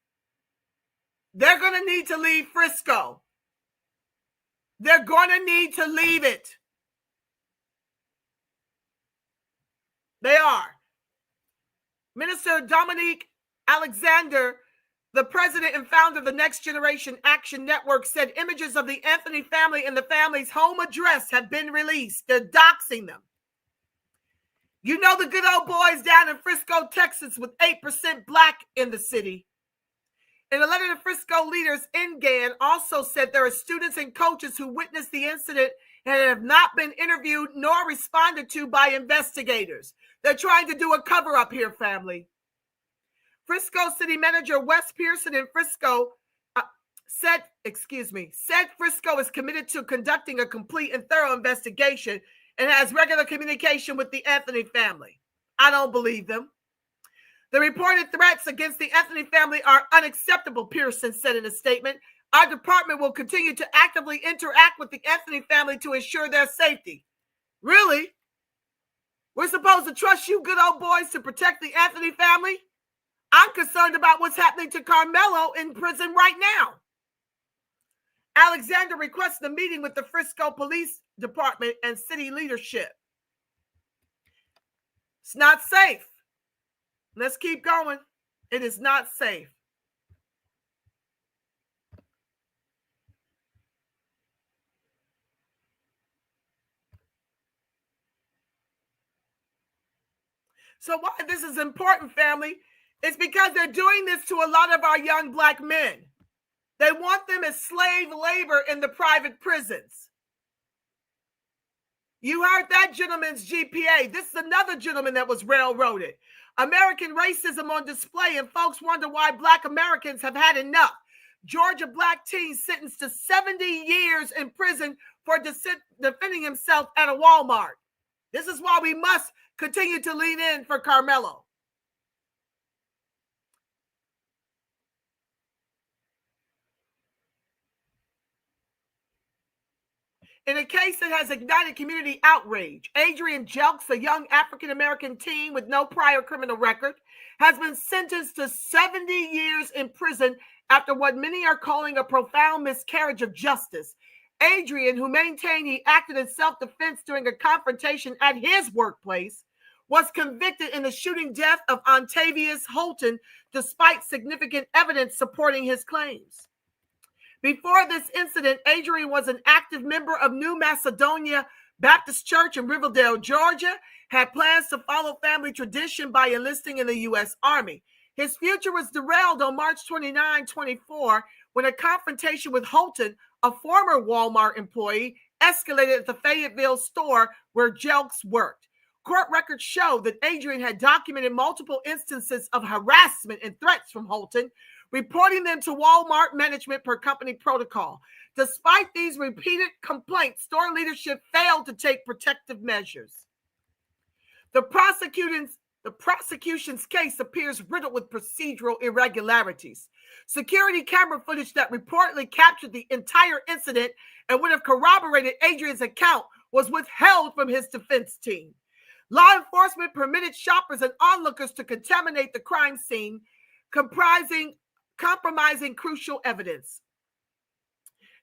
They're going to need to leave Frisco. They're going to need to leave it. They are. Minister Dominique Alexander, the president and founder of the Next Generation Action Network, said images of the Anthony family and the family's home address have been released. They're doxing them. You know the good old boys down in Frisco, Texas, with 8% black in the city. In a letter to Frisco leaders, Engan also said there are students and coaches who witnessed the incident and have not been interviewed nor responded to by investigators. They're trying to do a cover-up here, family. Frisco City Manager Wes Pearson in Frisco said Frisco is committed to conducting a complete and thorough investigation and has regular communication with the Anthony family. I don't believe them. The reported threats against the Anthony family are unacceptable, Pearson said in a statement. Our department will continue to actively interact with the Anthony family to ensure their safety. Really? We're supposed to trust you good old boys to protect the Anthony family? I'm concerned about what's happening to Karmelo in prison right now. Alexander requested a meeting with the Frisco Police Department and city leadership. It's not safe. Let's keep going. It is not safe. So why this is important, family, is because they're doing this to a lot of our young black men. They want them as slave labor in the private prisons. You heard that gentleman's GPA. This is another gentleman that was railroaded. American racism on display, and folks wonder why black Americans have had enough. Georgia black teen sentenced to 70 years in prison for defending himself at a Walmart. This is why we must continue to lean in for Karmelo. In a case that has ignited community outrage, Adrian Jelks, a young African-American teen with no prior criminal record, has been sentenced to 70 years in prison after what many are calling a profound miscarriage of justice. Adrian, who maintained he acted in self-defense during a confrontation at his workplace, was convicted in the shooting death of Ontavious Holton, despite significant evidence supporting his claims. Before this incident, Adrian was an active member of New Macedonia Baptist Church in Riverdale, Georgia, had plans to follow family tradition by enlisting in the U.S. Army. His future was derailed on March 29, 24, when a confrontation with Holton, a former Walmart employee, escalated at the Fayetteville store where Jelks worked. Court records show that Adrian had documented multiple instances of harassment and threats from Holton, reporting them to Walmart management per company protocol. Despite these repeated complaints, store leadership failed to take protective measures. The prosecution's case appears riddled with procedural irregularities. Security camera footage that reportedly captured the entire incident and would have corroborated Adrian's account was withheld from his defense team. Law enforcement permitted shoppers and onlookers to contaminate the crime scene, compromising crucial evidence.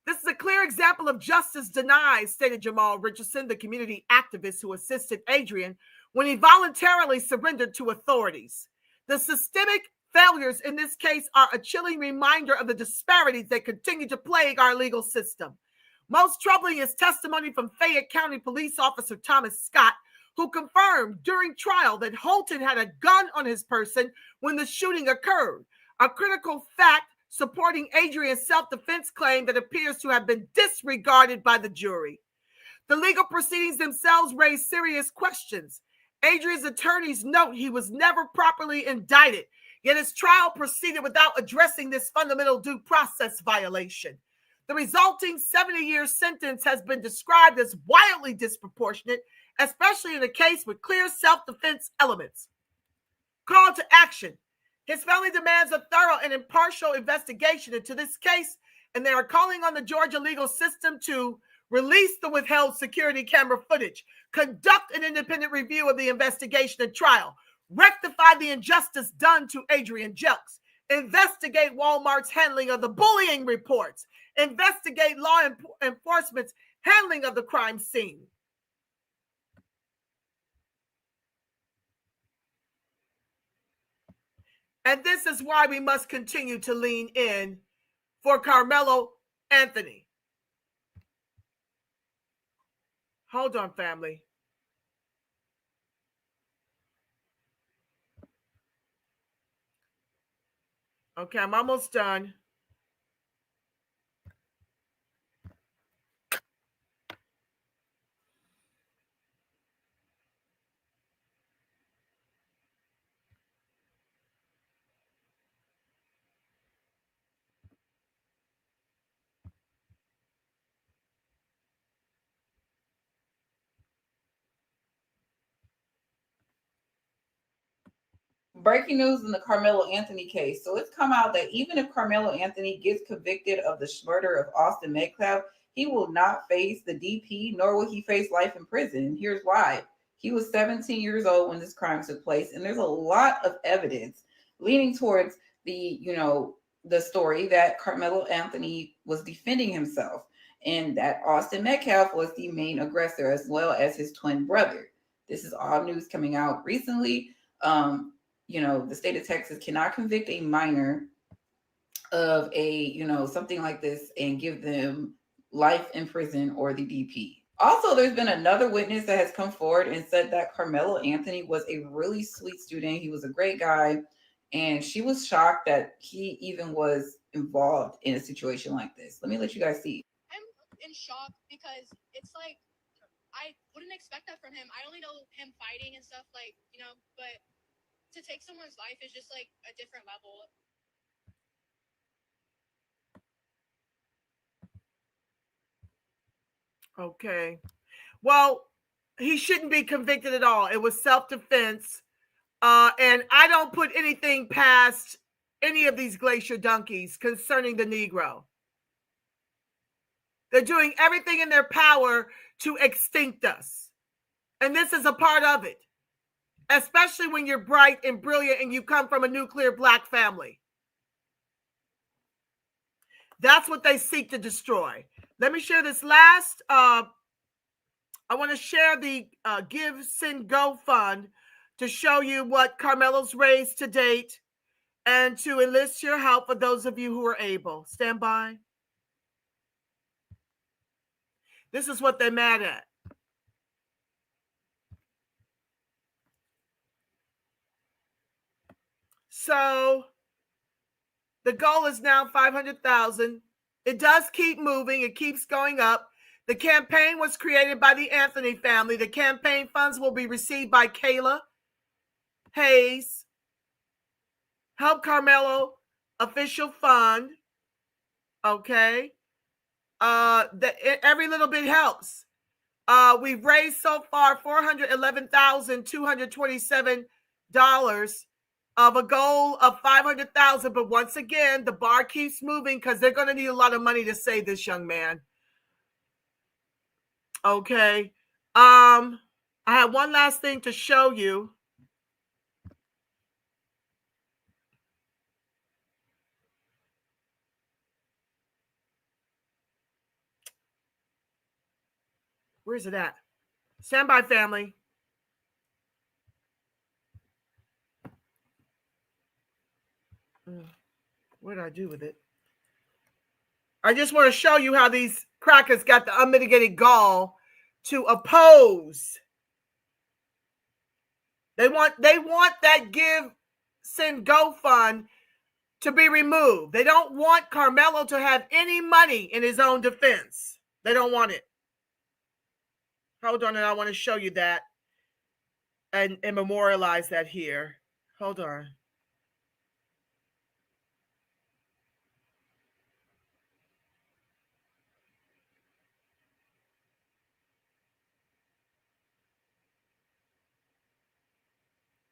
This is a clear example of justice denied, stated Jamal Richardson, the community activist who assisted Adrian when he voluntarily surrendered to authorities. The systemic failures in this case are a chilling reminder of the disparities that continue to plague our legal system. Most troubling is testimony from Fayette County Police Officer Thomas Scott, who confirmed during trial that Holton had a gun on his person when the shooting occurred, a critical fact supporting Adrian's self-defense claim that appears to have been disregarded by the jury. The legal proceedings themselves raise serious questions. Adrian's attorneys note he was never properly indicted, yet his trial proceeded without addressing this fundamental due process violation. The resulting 70-year sentence has been described as wildly disproportionate, especially in a case with clear self-defense elements. Call to action. His family demands a thorough and impartial investigation into this case, and they are calling on the Georgia legal system to release the withheld security camera footage, conduct an independent review of the investigation and trial, rectify the injustice done to Adrian Jelks, investigate Walmart's handling of the bullying reports, investigate law enforcement's handling of the crime scene. And this is why we must continue to lean in for Karmelo Anthony. Hold on, family. Okay, I'm almost done. Breaking news in the Karmelo Anthony case. So it's come out that even if Karmelo Anthony gets convicted of the murder of Austin Metcalf, he will not face the DP, nor will he face life in prison. Here's why. He was 17 years old when this crime took place, and there's a lot of evidence leaning towards the story that Karmelo Anthony was defending himself and that Austin Metcalf was the main aggressor, as well as his twin brother. This is all news coming out recently. The state of Texas cannot convict a minor of something like this and give them life in prison or the DP. Also, there's been another witness that has come forward and said that Karmelo Anthony was a really sweet student. He was a great guy. And she was shocked that he even was involved in a situation like this. Let me let you guys see. I'm in shock because it's like, I wouldn't expect that from him. I only know him fighting and stuff but to take someone's life is just like a different level. Okay. Well, he shouldn't be convicted at all. It was self-defense. And I don't put anything past any of these glacier donkeys concerning the Negro. They're doing everything in their power to extinct us. And this is a part of it, especially when you're bright and brilliant and you come from a nuclear black family. That's what they seek to destroy. Let me share this last. I want to share the Give, Send, Go fund to show you what Karmelo's raised to date and to enlist your help for those of you who are able. Stand by. This is what they're mad at. So the goal is now 500,000. It does keep moving. It keeps going up. The campaign was created by the Anthony family. The campaign funds will be received by Kayla Hayes. Help Karmelo official fund. Okay. Every little bit helps. We've raised so far $411,227 of a goal of 500,000. But once again, the bar keeps moving because they're going to need a lot of money to save this young man. Okay. I have one last thing to show you. Where's it at? Stand by, family. What did I do with it? I just want to show you how these crackers got the unmitigated gall to oppose. They want that Give, Send, Go fund to be removed. They don't want Karmelo to have any money in his own defense. They don't want it. Hold on, and I want to show you that and memorialize that here. Hold on.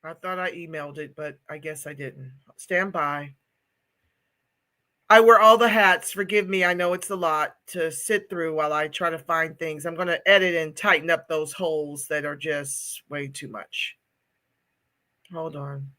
I thought I emailed it, but I guess I didn't. Stand by. I wear all the hats. Forgive me. I know it's a lot to sit through while I try to find things. I'm going to edit and tighten up those holes that are just way too much. Hold on.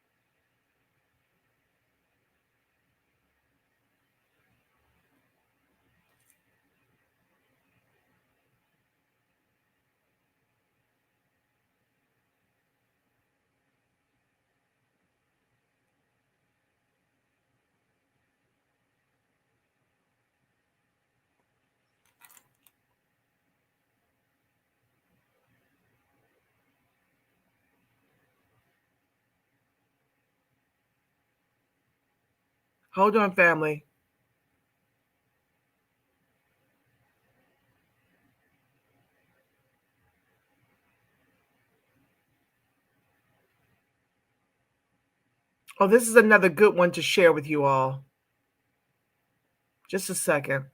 Hold on, family. Oh, this is another good one to share with you all. Just a second.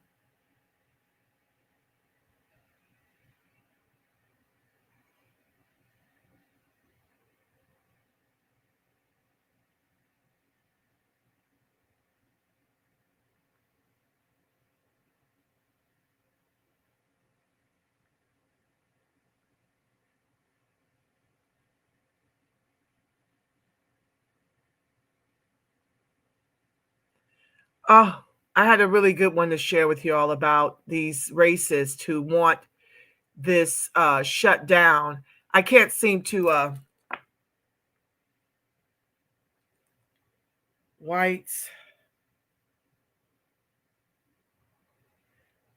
Oh, I had a really good one to share with you all about these racists who want this shut down. I can't seem to whites,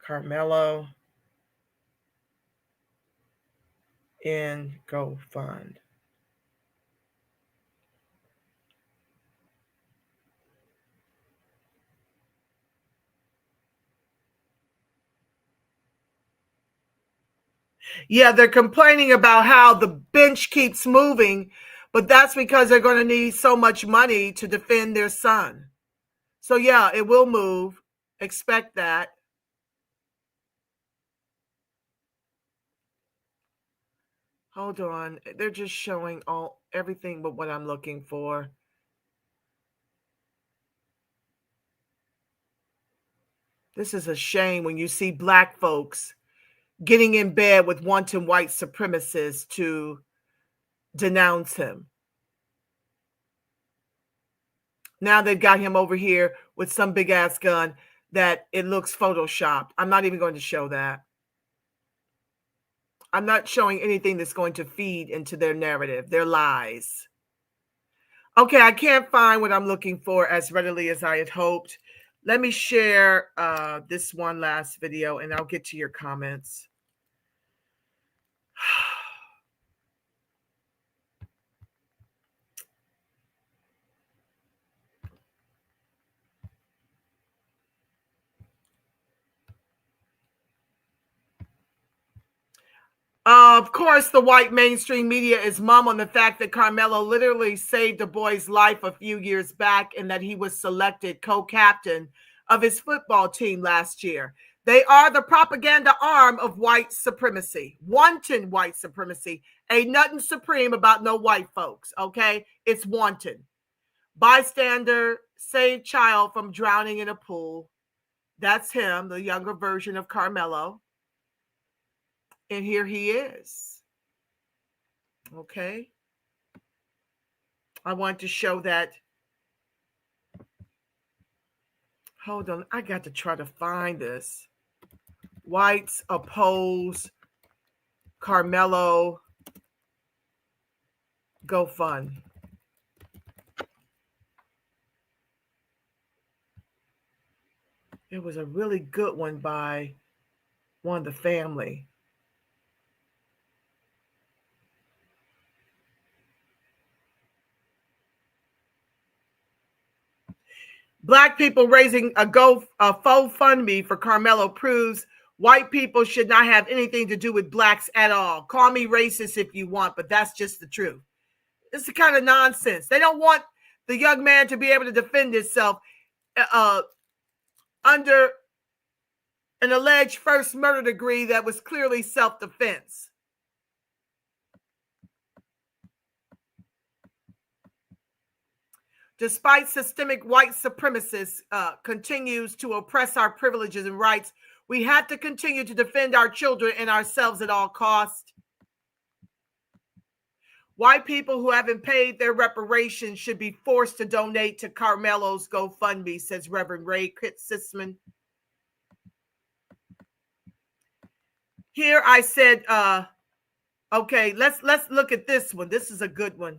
Karmelo, and Go Fund. Yeah, they're complaining about how the bench keeps moving, but that's because they're going to need so much money to defend their son. So yeah, it will move. Expect that. Hold on. They're just showing everything but what I'm looking for. This is a shame when you see Black folks getting in bed with wanton white supremacists to denounce him. Now they've got him over here with some big ass gun that it looks photoshopped. I'm not even going to show that. I'm not showing anything that's going to feed into their narrative, their lies. Okay, I can't find what I'm looking for as readily as I had hoped. Let me share this one last video and I'll get to your comments. Of course, the white mainstream media is mum on the fact that Karmelo literally saved a boy's life a few years back and that he was selected co-captain of his football team last year. They are the propaganda arm of white supremacy, wanton white supremacy. Ain't nothing supreme about no white folks, okay? It's wanton. Bystander saved child from drowning in a pool. That's him, the younger version of Karmelo. And here he is. Okay. I want to show that. Hold on. I got to try to find this. Whites oppose Karmelo GoFund. It was a really good one by one of the family. Black people raising a GoFundMe for Karmelo proves white people should not have anything to do with blacks at all. Call me racist if you want, but that's just the truth. It's the kind of nonsense. They don't want the young man to be able to defend himself under an alleged first murder degree that was clearly self-defense. Despite systemic white supremacists continues to oppress our privileges and rights, we have to continue to defend our children and ourselves at all costs. White people who haven't paid their reparations should be forced to donate to Karmelo's GoFundMe, says Reverend Ray Sisman. Here I said, okay, let's look at this one. This is a good one.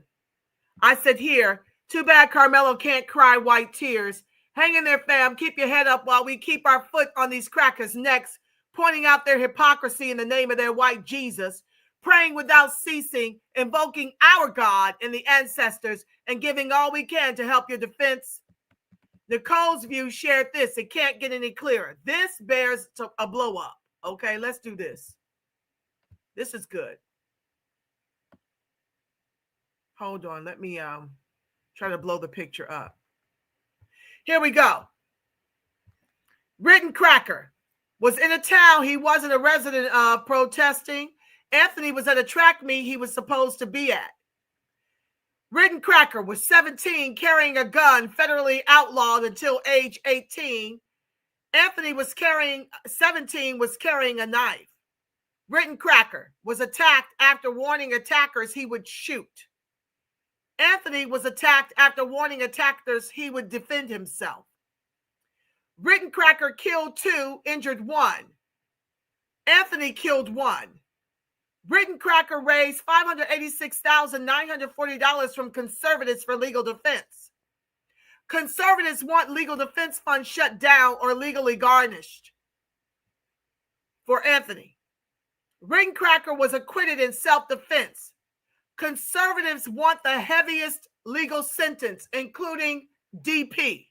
I said here, too bad Karmelo can't cry white tears. Hang in there, fam. Keep your head up while we keep our foot on these crackers' necks, pointing out their hypocrisy in the name of their white Jesus, praying without ceasing, invoking our God and the ancestors, and giving all we can to help your defense. Nicole's View shared this. It can't get any clearer. This bears a blow up. Okay, let's do this. This is good. Hold on. Let me try to blow the picture up. Here we go. Written Cracker was in a town he wasn't a resident of protesting. Anthony was at a track meet he was supposed to be at. Written Cracker was 17, carrying a gun, federally outlawed until age 18. Anthony was 17, was carrying a knife. Written Cracker was attacked after warning attackers he would shoot. Anthony was attacked after warning attackers he would defend himself. Written Cracker killed 2, injured 1. Anthony killed 1. Written Cracker raised $586,940 from conservatives for legal defense. Conservatives want legal defense funds shut down or legally garnished for Anthony. Written Cracker was acquitted in self-defense. Conservatives want the heaviest legal sentence, including DP.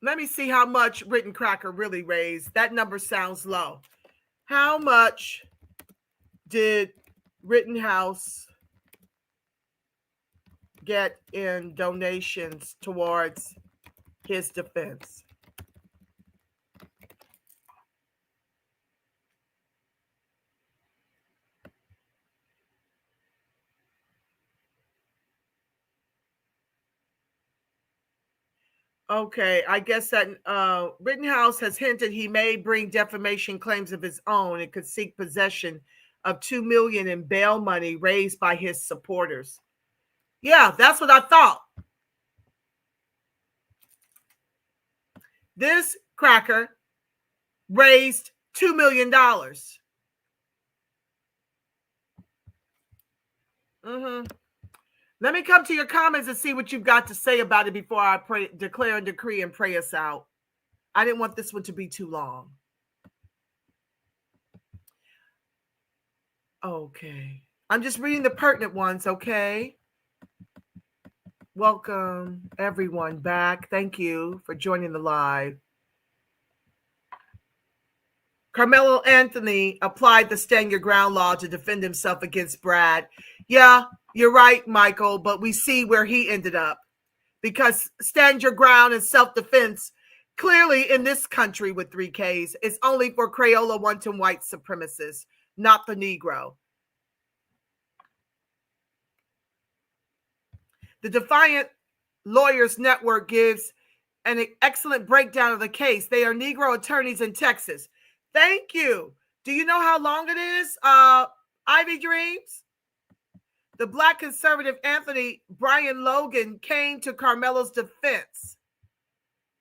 Let me see how much Written Cracker really raised. That number sounds low. How much did Rittenhouse get in donations towards his defense? Okay, I guess that Rittenhouse has hinted he may bring defamation claims of his own and could seek possession of $2 million in bail money raised by his supporters. Yeah, that's what I thought. This cracker raised $2 million. Let me come to your comments and see what you've got to say about it before I declare and decree and pray us out. I didn't want this one to be too long. Okay. I'm just reading the pertinent ones, okay? Welcome, everyone, back. Thank you for joining the live. Karmelo Anthony applied the stand your ground law to defend himself against Brad. Yeah, you're right, Michael, but we see where he ended up. Because stand your ground and self-defense, clearly in this country with 3 Ks, is only for Crayola wanton white supremacists, not the Negro. The Defiant Lawyers Network gives an excellent breakdown of the case. They are Negro attorneys in Texas. Thank you. Do you know how long it is, Ivy Dreams? The Black conservative Anthony Brian Logan came to Karmelo's defense,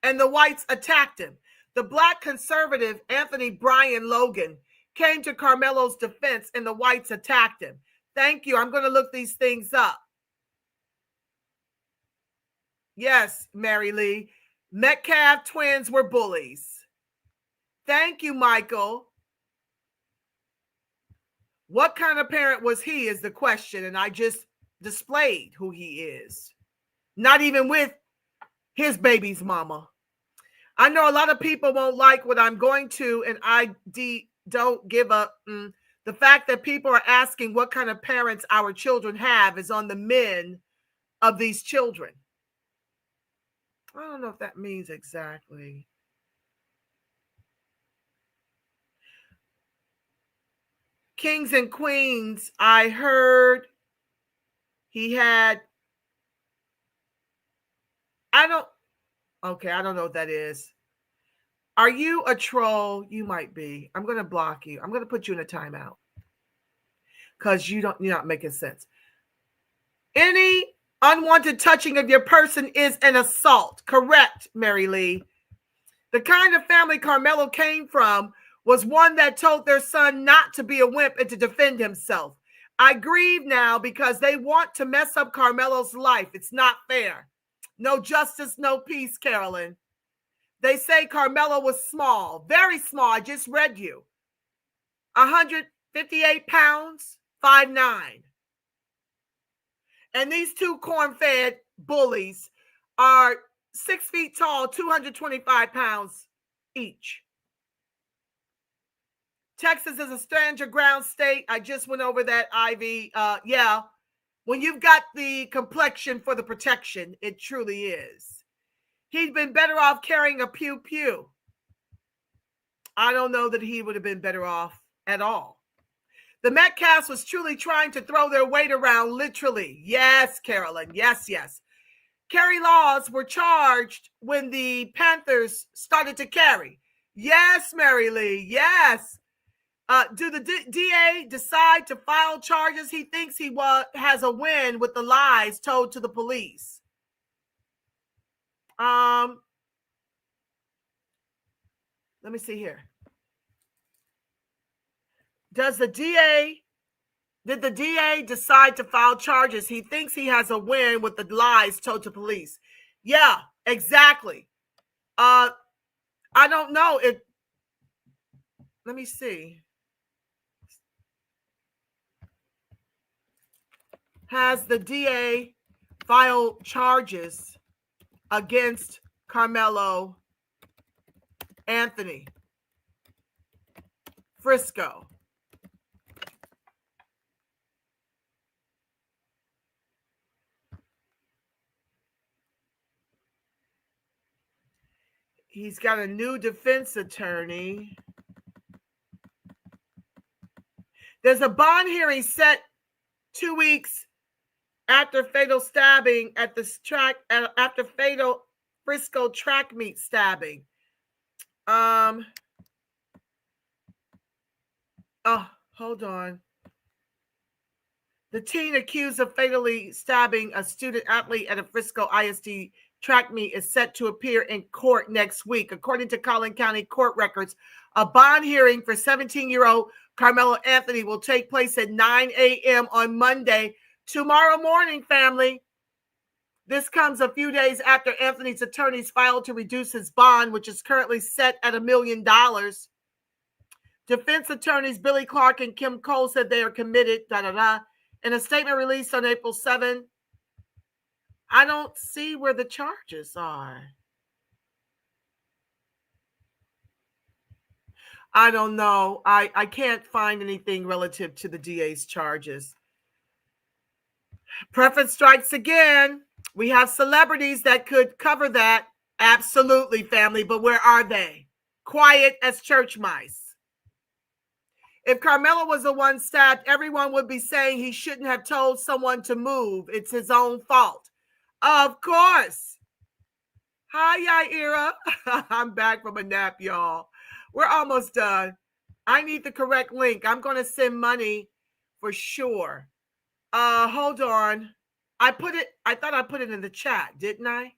and the whites attacked him. The Black conservative Anthony Brian Logan came to Karmelo's defense, and the whites attacked him. Thank you. I'm going to look these things up. Yes, Mary Lee. Metcalf twins were bullies. Thank you, Michael. What kind of parent was he is the question, and I just displayed who he is. Not even with his baby's mama. I know a lot of people won't like what I'm going to, and I don't give up. The fact that people are asking what kind of parents our children have is on the men of these children. I don't know if that means exactly. Kings and queens, I heard he had, I don't know what that is. Are you a troll? You might be. I'm going to block you. I'm going to put you in a timeout because you're not making sense. Any unwanted touching of your person is an assault. Correct, Mary Lee. The kind of family Karmelo came from was one that told their son not to be a wimp and to defend himself. I grieve now because they want to mess up Karmelo's life. It's not fair. No justice, no peace, Carolyn. They say Karmelo was small, very small. I just read you. 158 pounds, 5'9". And these 2 corn-fed bullies are 6 feet tall, 225 pounds each. Texas is a stand your ground state. I just went over that, Ivy. Yeah, when you've got the complexion for the protection, it truly is. He'd been better off carrying a pew-pew. I don't know that he would have been better off at all. The Metcalfs was truly trying to throw their weight around, literally. Yes, Carolyn. Yes, yes. Carry laws were charged when the Panthers started to carry. Yes, Mary Lee. Yes. Do the DA decide to file charges? He thinks he has a win with the lies told to the police. Let me see here. Did the DA decide to file charges? He thinks he has a win with the lies told to police. Yeah, exactly. I don't know if, let me see. Has the DA filed charges against Karmelo Anthony Frisco? He's got a new defense attorney. There's a bond hearing set 2 weeks after fatal stabbing at the track, after fatal Frisco track meet stabbing. Oh, hold on. The teen accused of fatally stabbing a student athlete at a Frisco ISD track meet is set to appear in court next week. According to Collin County court records, a bond hearing for 17-year-old Karmelo Anthony will take place at 9 a.m. on Monday, tomorrow morning, family. This comes a few days after Anthony's attorneys filed to reduce his bond, which is currently set at $1 million. Defense attorneys Billy Clark and Kim Cole said they are committed, In a statement released on April 7, I don't see where the charges are. I don't know. I can't find anything relative to the DA's charges. Preference strikes again. We have celebrities that could cover that. Absolutely, family. But where are they? Quiet as church mice. If Karmelo was the one stabbed, everyone would be saying he shouldn't have told someone to move. It's his own fault. Of course. Hi, Yaira. I'm back from a nap, y'all. We're almost done. I need the correct link. I'm going to send money for sure. Hold on. I thought I put it in the chat, didn't I?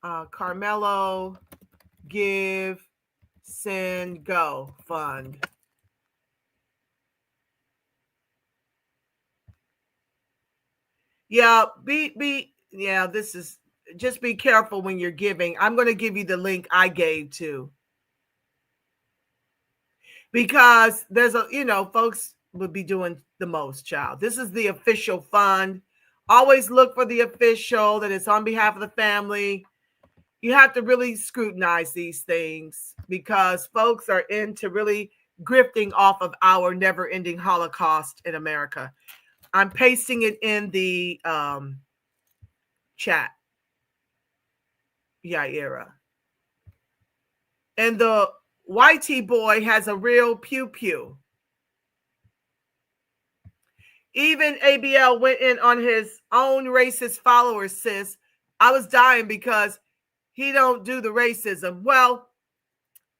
Karmelo, give, send, go, fund. Yeah, this is, just be careful when you're giving. I'm going to give you the link I gave to. Because there's folks would be doing the most, child. This is the official fund. Always look for the official, that it's on behalf of the family. You have to really scrutinize these things because folks are into really grifting off of our never-ending Holocaust in America. I'm pasting it in the chat. Yaira. And the YT boy has a real pew-pew. Even ABL went in on his own racist followers, sis. I was dying because he don't do the racism. Well,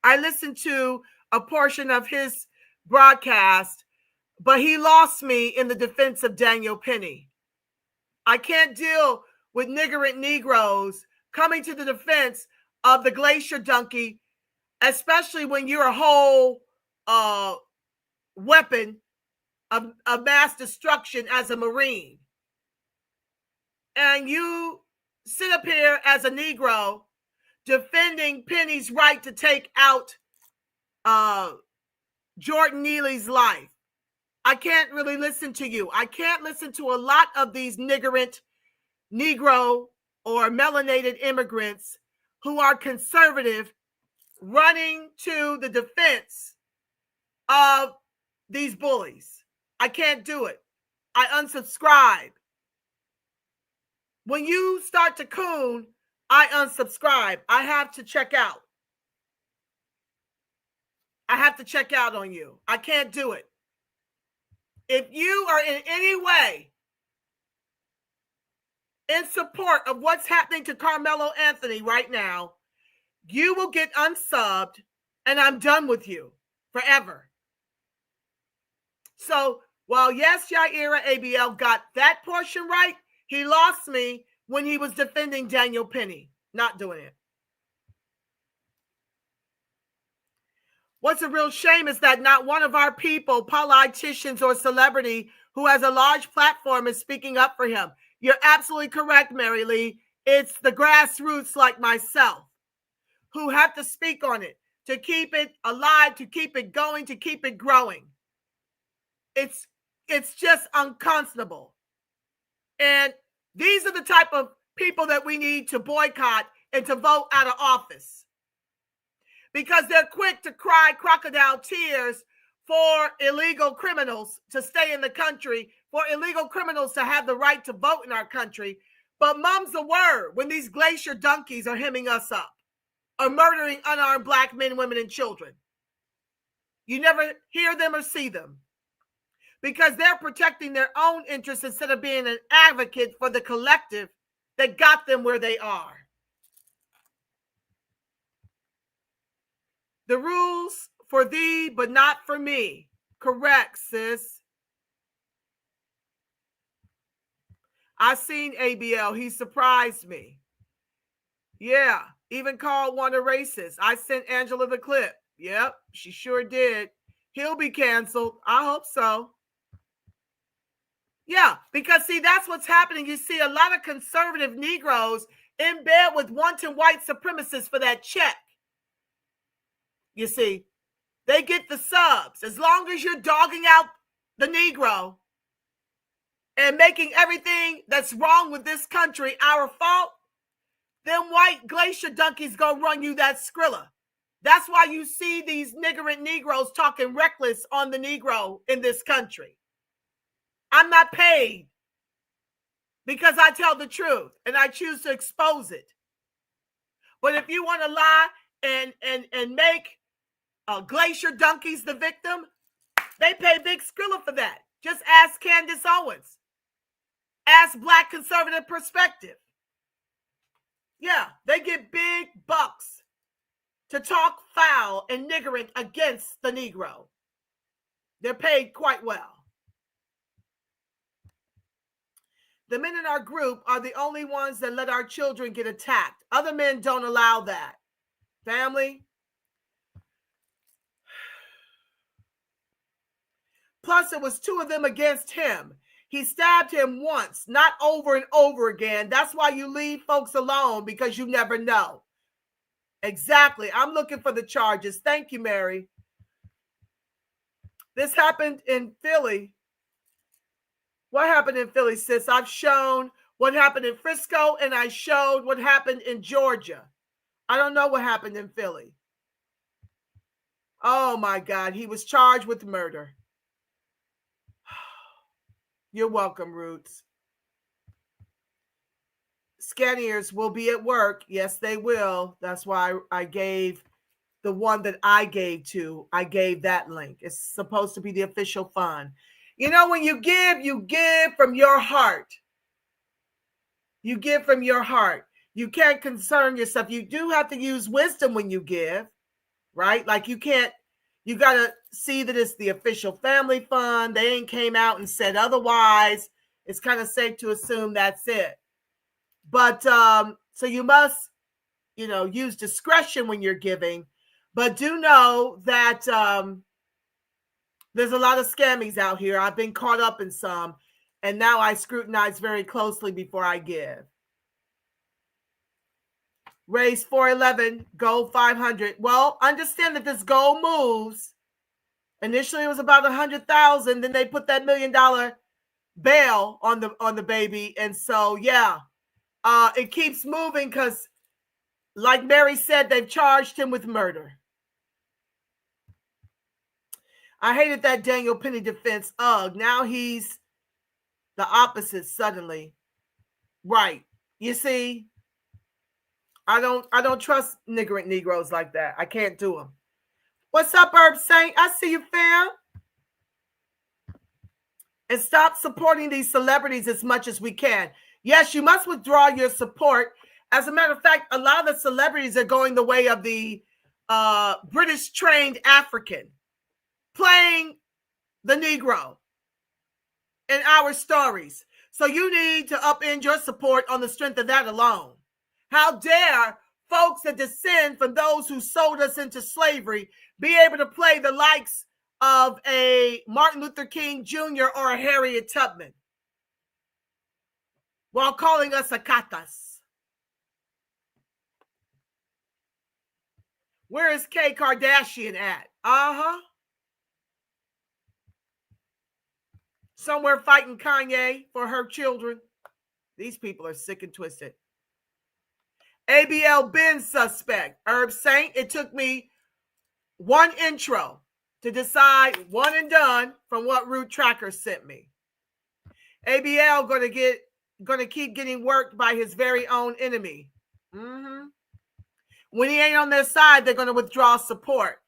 I listened to a portion of his broadcast, but he lost me in the defense of Daniel Penny. I can't deal with niggerant Negroes coming to the defense of the glacier donkey, especially when you're a whole weapon of mass destruction as a Marine. And you sit up here as a Negro defending Penny's right to take out Jordan Neely's life. I can't really listen to you. I can't listen to a lot of these niggerant Negro or melanated immigrants who are conservative running to the defense of these bullies. I can't do it. I unsubscribe. When you start to coon, I unsubscribe. I have to check out. I have to check out on you. I can't do it. If you are in any way in support of what's happening to Karmelo Anthony right now, you will get unsubbed and I'm done with you forever. So while yes, Yaira ABL got that portion right, he lost me when he was defending Daniel Penny. Not doing it. What's a real shame is that not one of our people, politicians or celebrity who has a large platform is speaking up for him. You're absolutely correct, Mary Lee. It's the grassroots like myself who have to speak on it, to keep it alive, to keep it going, to keep it growing. It's just unconscionable. And these are the type of people that we need to boycott and to vote out of office. Because they're quick to cry crocodile tears for illegal criminals to stay in the country, for illegal criminals to have the right to vote in our country. But mum's the word when these glacier donkeys are hemming us up, or murdering unarmed black men, women, and children. You never hear them or see them because they're protecting their own interests instead of being an advocate for the collective that got them where they are. The rules for thee, but not for me. Correct, sis. I seen ABL. He surprised me. Yeah, even called one a racist. I sent Angela the clip. Yep, she sure did. He'll be canceled. I hope so. Yeah, because see, that's what's happening. You see a lot of conservative Negroes in bed with wanton white supremacists for that check. You see, they get the subs. As long as you're dogging out the Negro and making everything that's wrong with this country our fault, them white glacier donkeys gonna run you that Skrilla. That's why you see these niggerant Negroes talking reckless on the Negro in this country. I'm not paid because I tell the truth and I choose to expose it. But if you want to lie and make glacier donkeys the victim, they pay big Skrilla for that. Just ask Candace Owens. Ask Black Conservative Perspective. Yeah, they get big bucks to talk foul and niggerant against the Negro. They're paid quite well. The men in our group are the only ones that let our children get attacked. Other men don't allow that. Family. Plus, it was two of them against him. He stabbed him once, not over and over again. That's why you leave folks alone, because you never know. Exactly. I'm looking for the charges. Thank you, Mary. This happened in Philly. What happened in Philly, sis? I've shown what happened in Frisco, and I showed what happened in Georgia. I don't know what happened in Philly. Oh, my God. He was charged with murder. You're welcome, Roots. Scaniers will be at work. Yes, they will. That's why I gave the one that I gave that link. It's supposed to be the official fund. You know, when you give from your heart. You give from your heart. You can't concern yourself. You do have to use wisdom when you give, right? Like you got to see that it's the official family fund. They ain't came out and said otherwise. It's kind of safe to assume that's it. But so you must, use discretion when you're giving. But do know that there's a lot of scammies out here. I've been caught up in some, and now I scrutinize very closely before I give. Raise 411, gold 500. Well, understand that this gold moves. Initially, it was about 100,000. Then they put that $1 million bail on the baby, and so yeah, it keeps moving because, like Mary said, they've charged him with murder. I hated that Daniel Penny defense. Ugh, now he's the opposite suddenly. Right. You see, I don't trust niggerant Negroes like that. I can't do them. What's up, Herb Saint? I see you, fam. And stop supporting these celebrities as much as we can. Yes, you must withdraw your support. As a matter of fact, a lot of the celebrities are going the way of the British trained African, playing the Negro in our stories. So you need to upend your support on the strength of that alone. How dare folks that descend from those who sold us into slavery be able to play the likes of a Martin Luther King Jr. or a Harriet Tubman while calling us Akatas? Where is K Kardashian at? Somewhere fighting Kanye for her children. These people are sick and twisted. ABL Ben suspect. Herb Saint, it took me one intro to decide one and done from what Root Tracker sent me. ABL gonna keep getting worked by his very own enemy. When he ain't on their side, they're gonna withdraw support.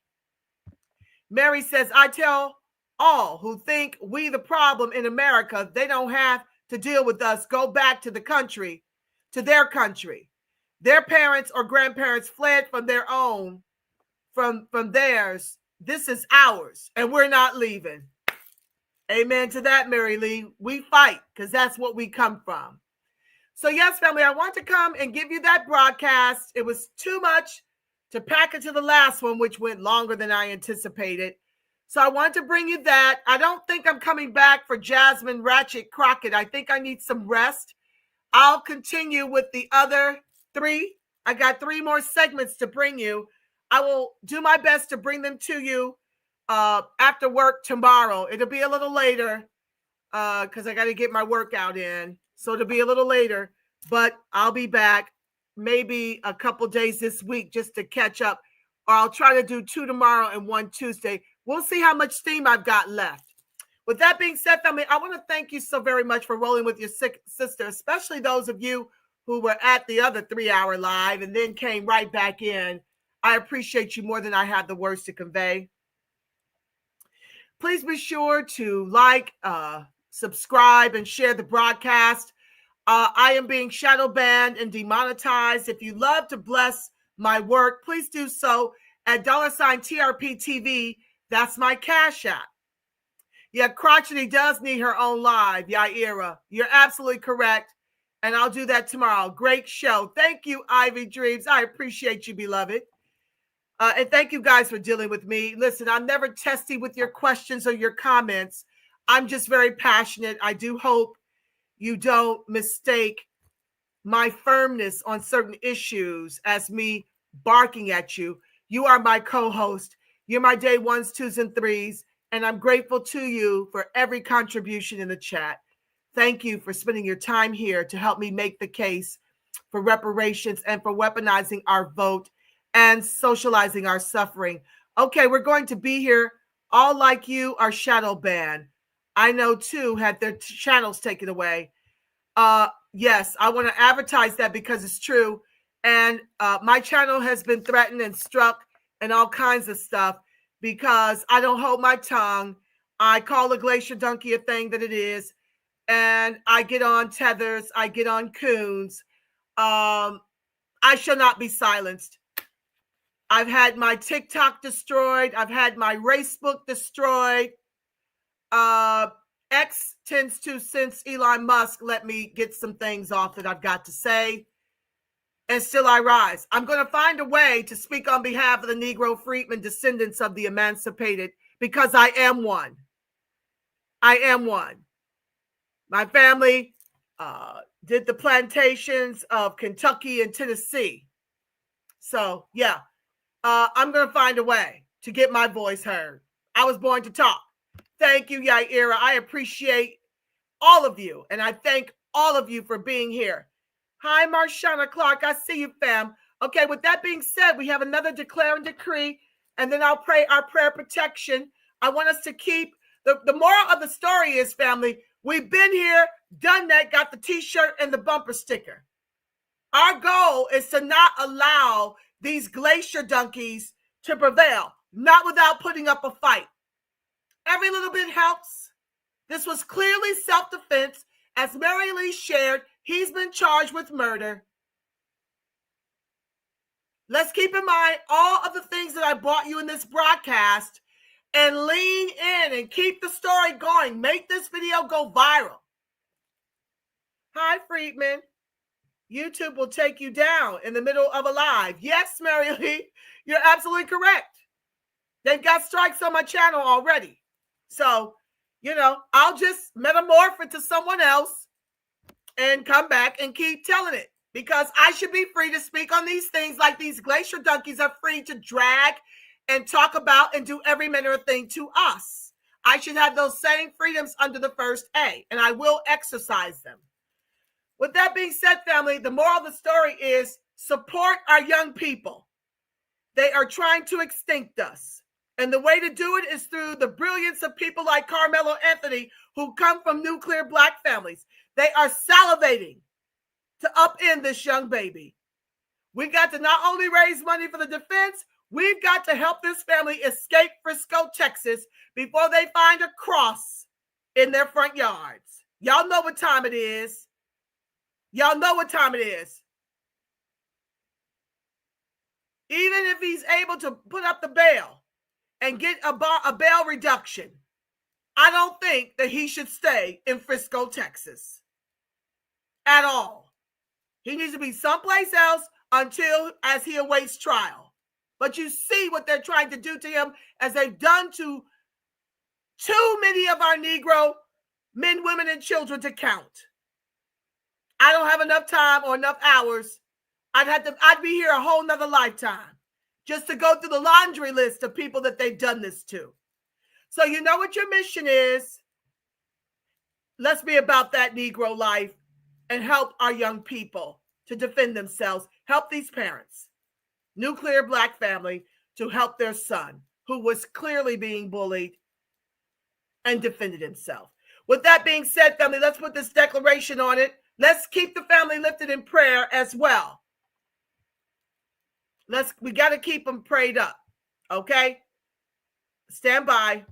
Mary says, I tell all who think we the problem in America, they don't have to deal with us. Go back to the country, to their country. Their parents or grandparents fled from their own, from theirs. This is ours, and we're not leaving. Amen to that, Mary Lee. We fight because that's what we come from. So yes, family, I want to come and give you that broadcast. It was too much to pack into the last one, which went longer than I anticipated. So I wanted to bring you that. I don't think I'm coming back for Jasmine Ratchet Crockett. I think I need some rest. I'll continue with the other 3. I got 3 more segments to bring you. I will do my best to bring them to you after work tomorrow. It'll be a little later because I got to get my workout in. So it'll be a little later, but I'll be back maybe a couple days this week just to catch up. Or I'll try to do 2 tomorrow and 1 Tuesday. We'll see how much steam I've got left. With that being said, family, I want to thank you so very much for rolling with your sister, especially those of you who were at the other 3-hour live and then came right back in. I appreciate you more than I have the words to convey. Please be sure to like, subscribe, and share the broadcast. I am being shadow banned and demonetized. If you love to bless my work, please do so at $TRPTV. That's my Cash App. Yeah, Crotchety does need her own live, Yaira. You're absolutely correct. And I'll do that tomorrow. Great show. Thank you, Ivy Dreams. I appreciate you, beloved. And thank you guys for dealing with me. Listen, I'm never testy with your questions or your comments. I'm just very passionate. I do hope you don't mistake my firmness on certain issues as me barking at you. You are my co-host. You're my day 1s, 2s, and 3s. And I'm grateful to you for every contribution in the chat. Thank you for spending your time here to help me make the case for reparations and for weaponizing our vote and socializing our suffering. Okay, we're going to be here. All like you are shadow banned. I know too had their channels taken away. Yes, I want to advertise that because it's true. And my channel has been threatened and struck and all kinds of stuff because I don't hold my tongue. I call a glacier donkey a thing that it is. And I get on tethers. I get on coons. I shall not be silenced. I've had my TikTok destroyed. I've had my Racebook destroyed. X tends to, since Elon Musk let me get some things off that I've got to say. And still I rise. I'm going to find a way to speak on behalf of the Negro freedmen, descendants of the emancipated, because I am one. I am one. My family did the plantations of Kentucky and Tennessee. So, yeah, I'm going to find a way to get my voice heard. I was born to talk. Thank you, Yaira. I appreciate all of you, and I thank all of you for being here. Hi, Marshana Clark. I see you, fam. Okay, with that being said, we have another declare and decree, and then I'll pray our prayer protection. I want us to keep, the moral of the story is, family, we've been here, done that, got the T-shirt and the bumper sticker. Our goal is to not allow these glacier donkeys to prevail, not without putting up a fight. Every little bit helps. This was clearly self-defense. As Mary Lee shared, he's been charged with murder. Let's keep in mind all of the things that I brought you in this broadcast and lean in and keep the story going. Make this video go viral. Hi, Friedman. YouTube will take you down in the middle of a live. Yes, Mary Lee, you're absolutely correct. They've got strikes on my channel already. So, you know, I'll just metamorph into someone else and come back and keep telling it because I should be free to speak on these things like these glacier donkeys are free to drag and talk about and do every manner of thing to us. I should have those same freedoms under the first A, and I will exercise them. With that being said, family, the moral of the story is support our young people. They are trying to extinct us. And the way to do it is through the brilliance of people like Karmelo Anthony, who come from nuclear Black families. They are salivating to upend this young baby. We got to not only raise money for the defense, we've got to help this family escape Frisco, Texas, before they find a cross in their front yards. Y'all know what time it is. Y'all know what time it is. Even if he's able to put up the bail and get a bail reduction, I don't think that he should stay in Frisco, Texas at all. He needs to be someplace else as he awaits trial. But you see what they're trying to do to him, as they've done to too many of our Negro men, women, and children to count. I don't have enough time or enough hours. I'd be here a whole nother lifetime just to go through the laundry list of people that they've done this to. So you know what your mission is. Let's be about that Negro life and help our young people to defend themselves. Help these parents, nuclear Black family, to help their son who was clearly being bullied and defended himself. With that being said, family, let's put this declaration on it. Let's keep the family lifted in prayer as well. We got to keep them prayed up. Okay? Stand by.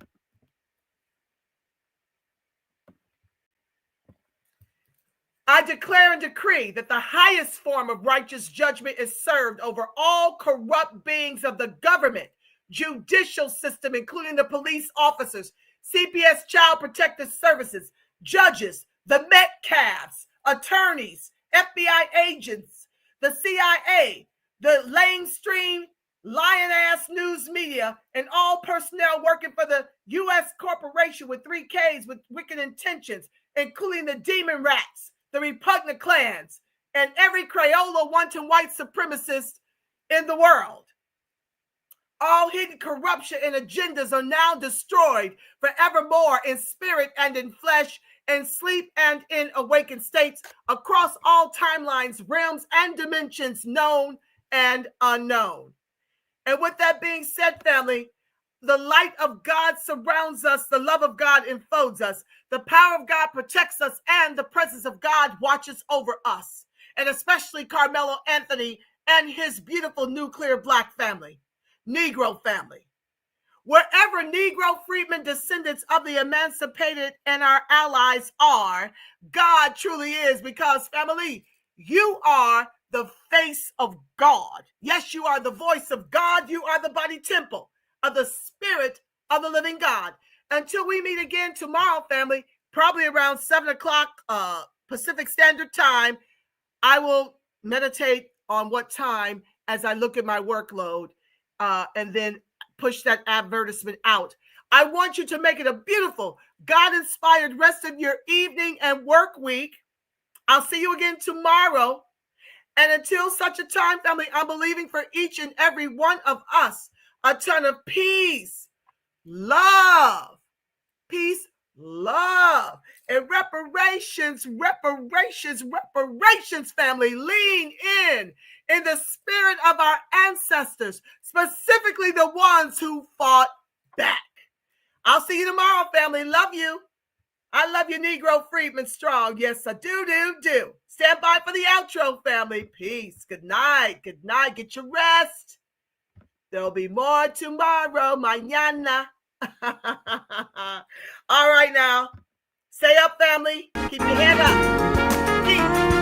I declare and decree that the highest form of righteous judgment is served over all corrupt beings of the government, judicial system, including the police officers, CPS Child Protective Services, judges, the Metcalfs, attorneys, FBI agents, the CIA, the lamestream, lion-ass news media, and all personnel working for the U.S. corporation with 3 Ks with wicked intentions, including the demon rats, the repugnant clans, and every Crayola wanton white supremacist in the world. All hidden corruption and agendas are now destroyed forevermore in spirit and in flesh, in sleep and in awakened states, across all timelines, realms, and dimensions, known and unknown. And with that being said, family, the light of God surrounds us, the love of God enfolds us, the power of God protects us, and the presence of God watches over us, and especially Karmelo Anthony and his beautiful nuclear Black family, Negro family. Wherever Negro freedmen, descendants of the emancipated, and our allies are, God truly is, because, family, you are the face of God. Yes, you are the voice of God. You are the body temple of the Spirit of the living God. Until we meet again tomorrow, family, probably around 7 o'clock Pacific Standard Time, I will meditate on what time as I look at my workload and then push that advertisement out. I want you to make it a beautiful, God-inspired rest of your evening and work week. I'll see you again tomorrow. And until such a time, family, I'm believing for each and every one of us a ton of peace, love, and reparations, family. Lean in the spirit of our ancestors, specifically the ones who fought back. I'll see you tomorrow, family. Love you. I love you, Negro freedmen strong. Yes, I do. Stand by for the outro, family. Peace. Good night. Get your rest. There'll be more tomorrow, mañana. All right now. Stay up, family. Keep your head up. Peace.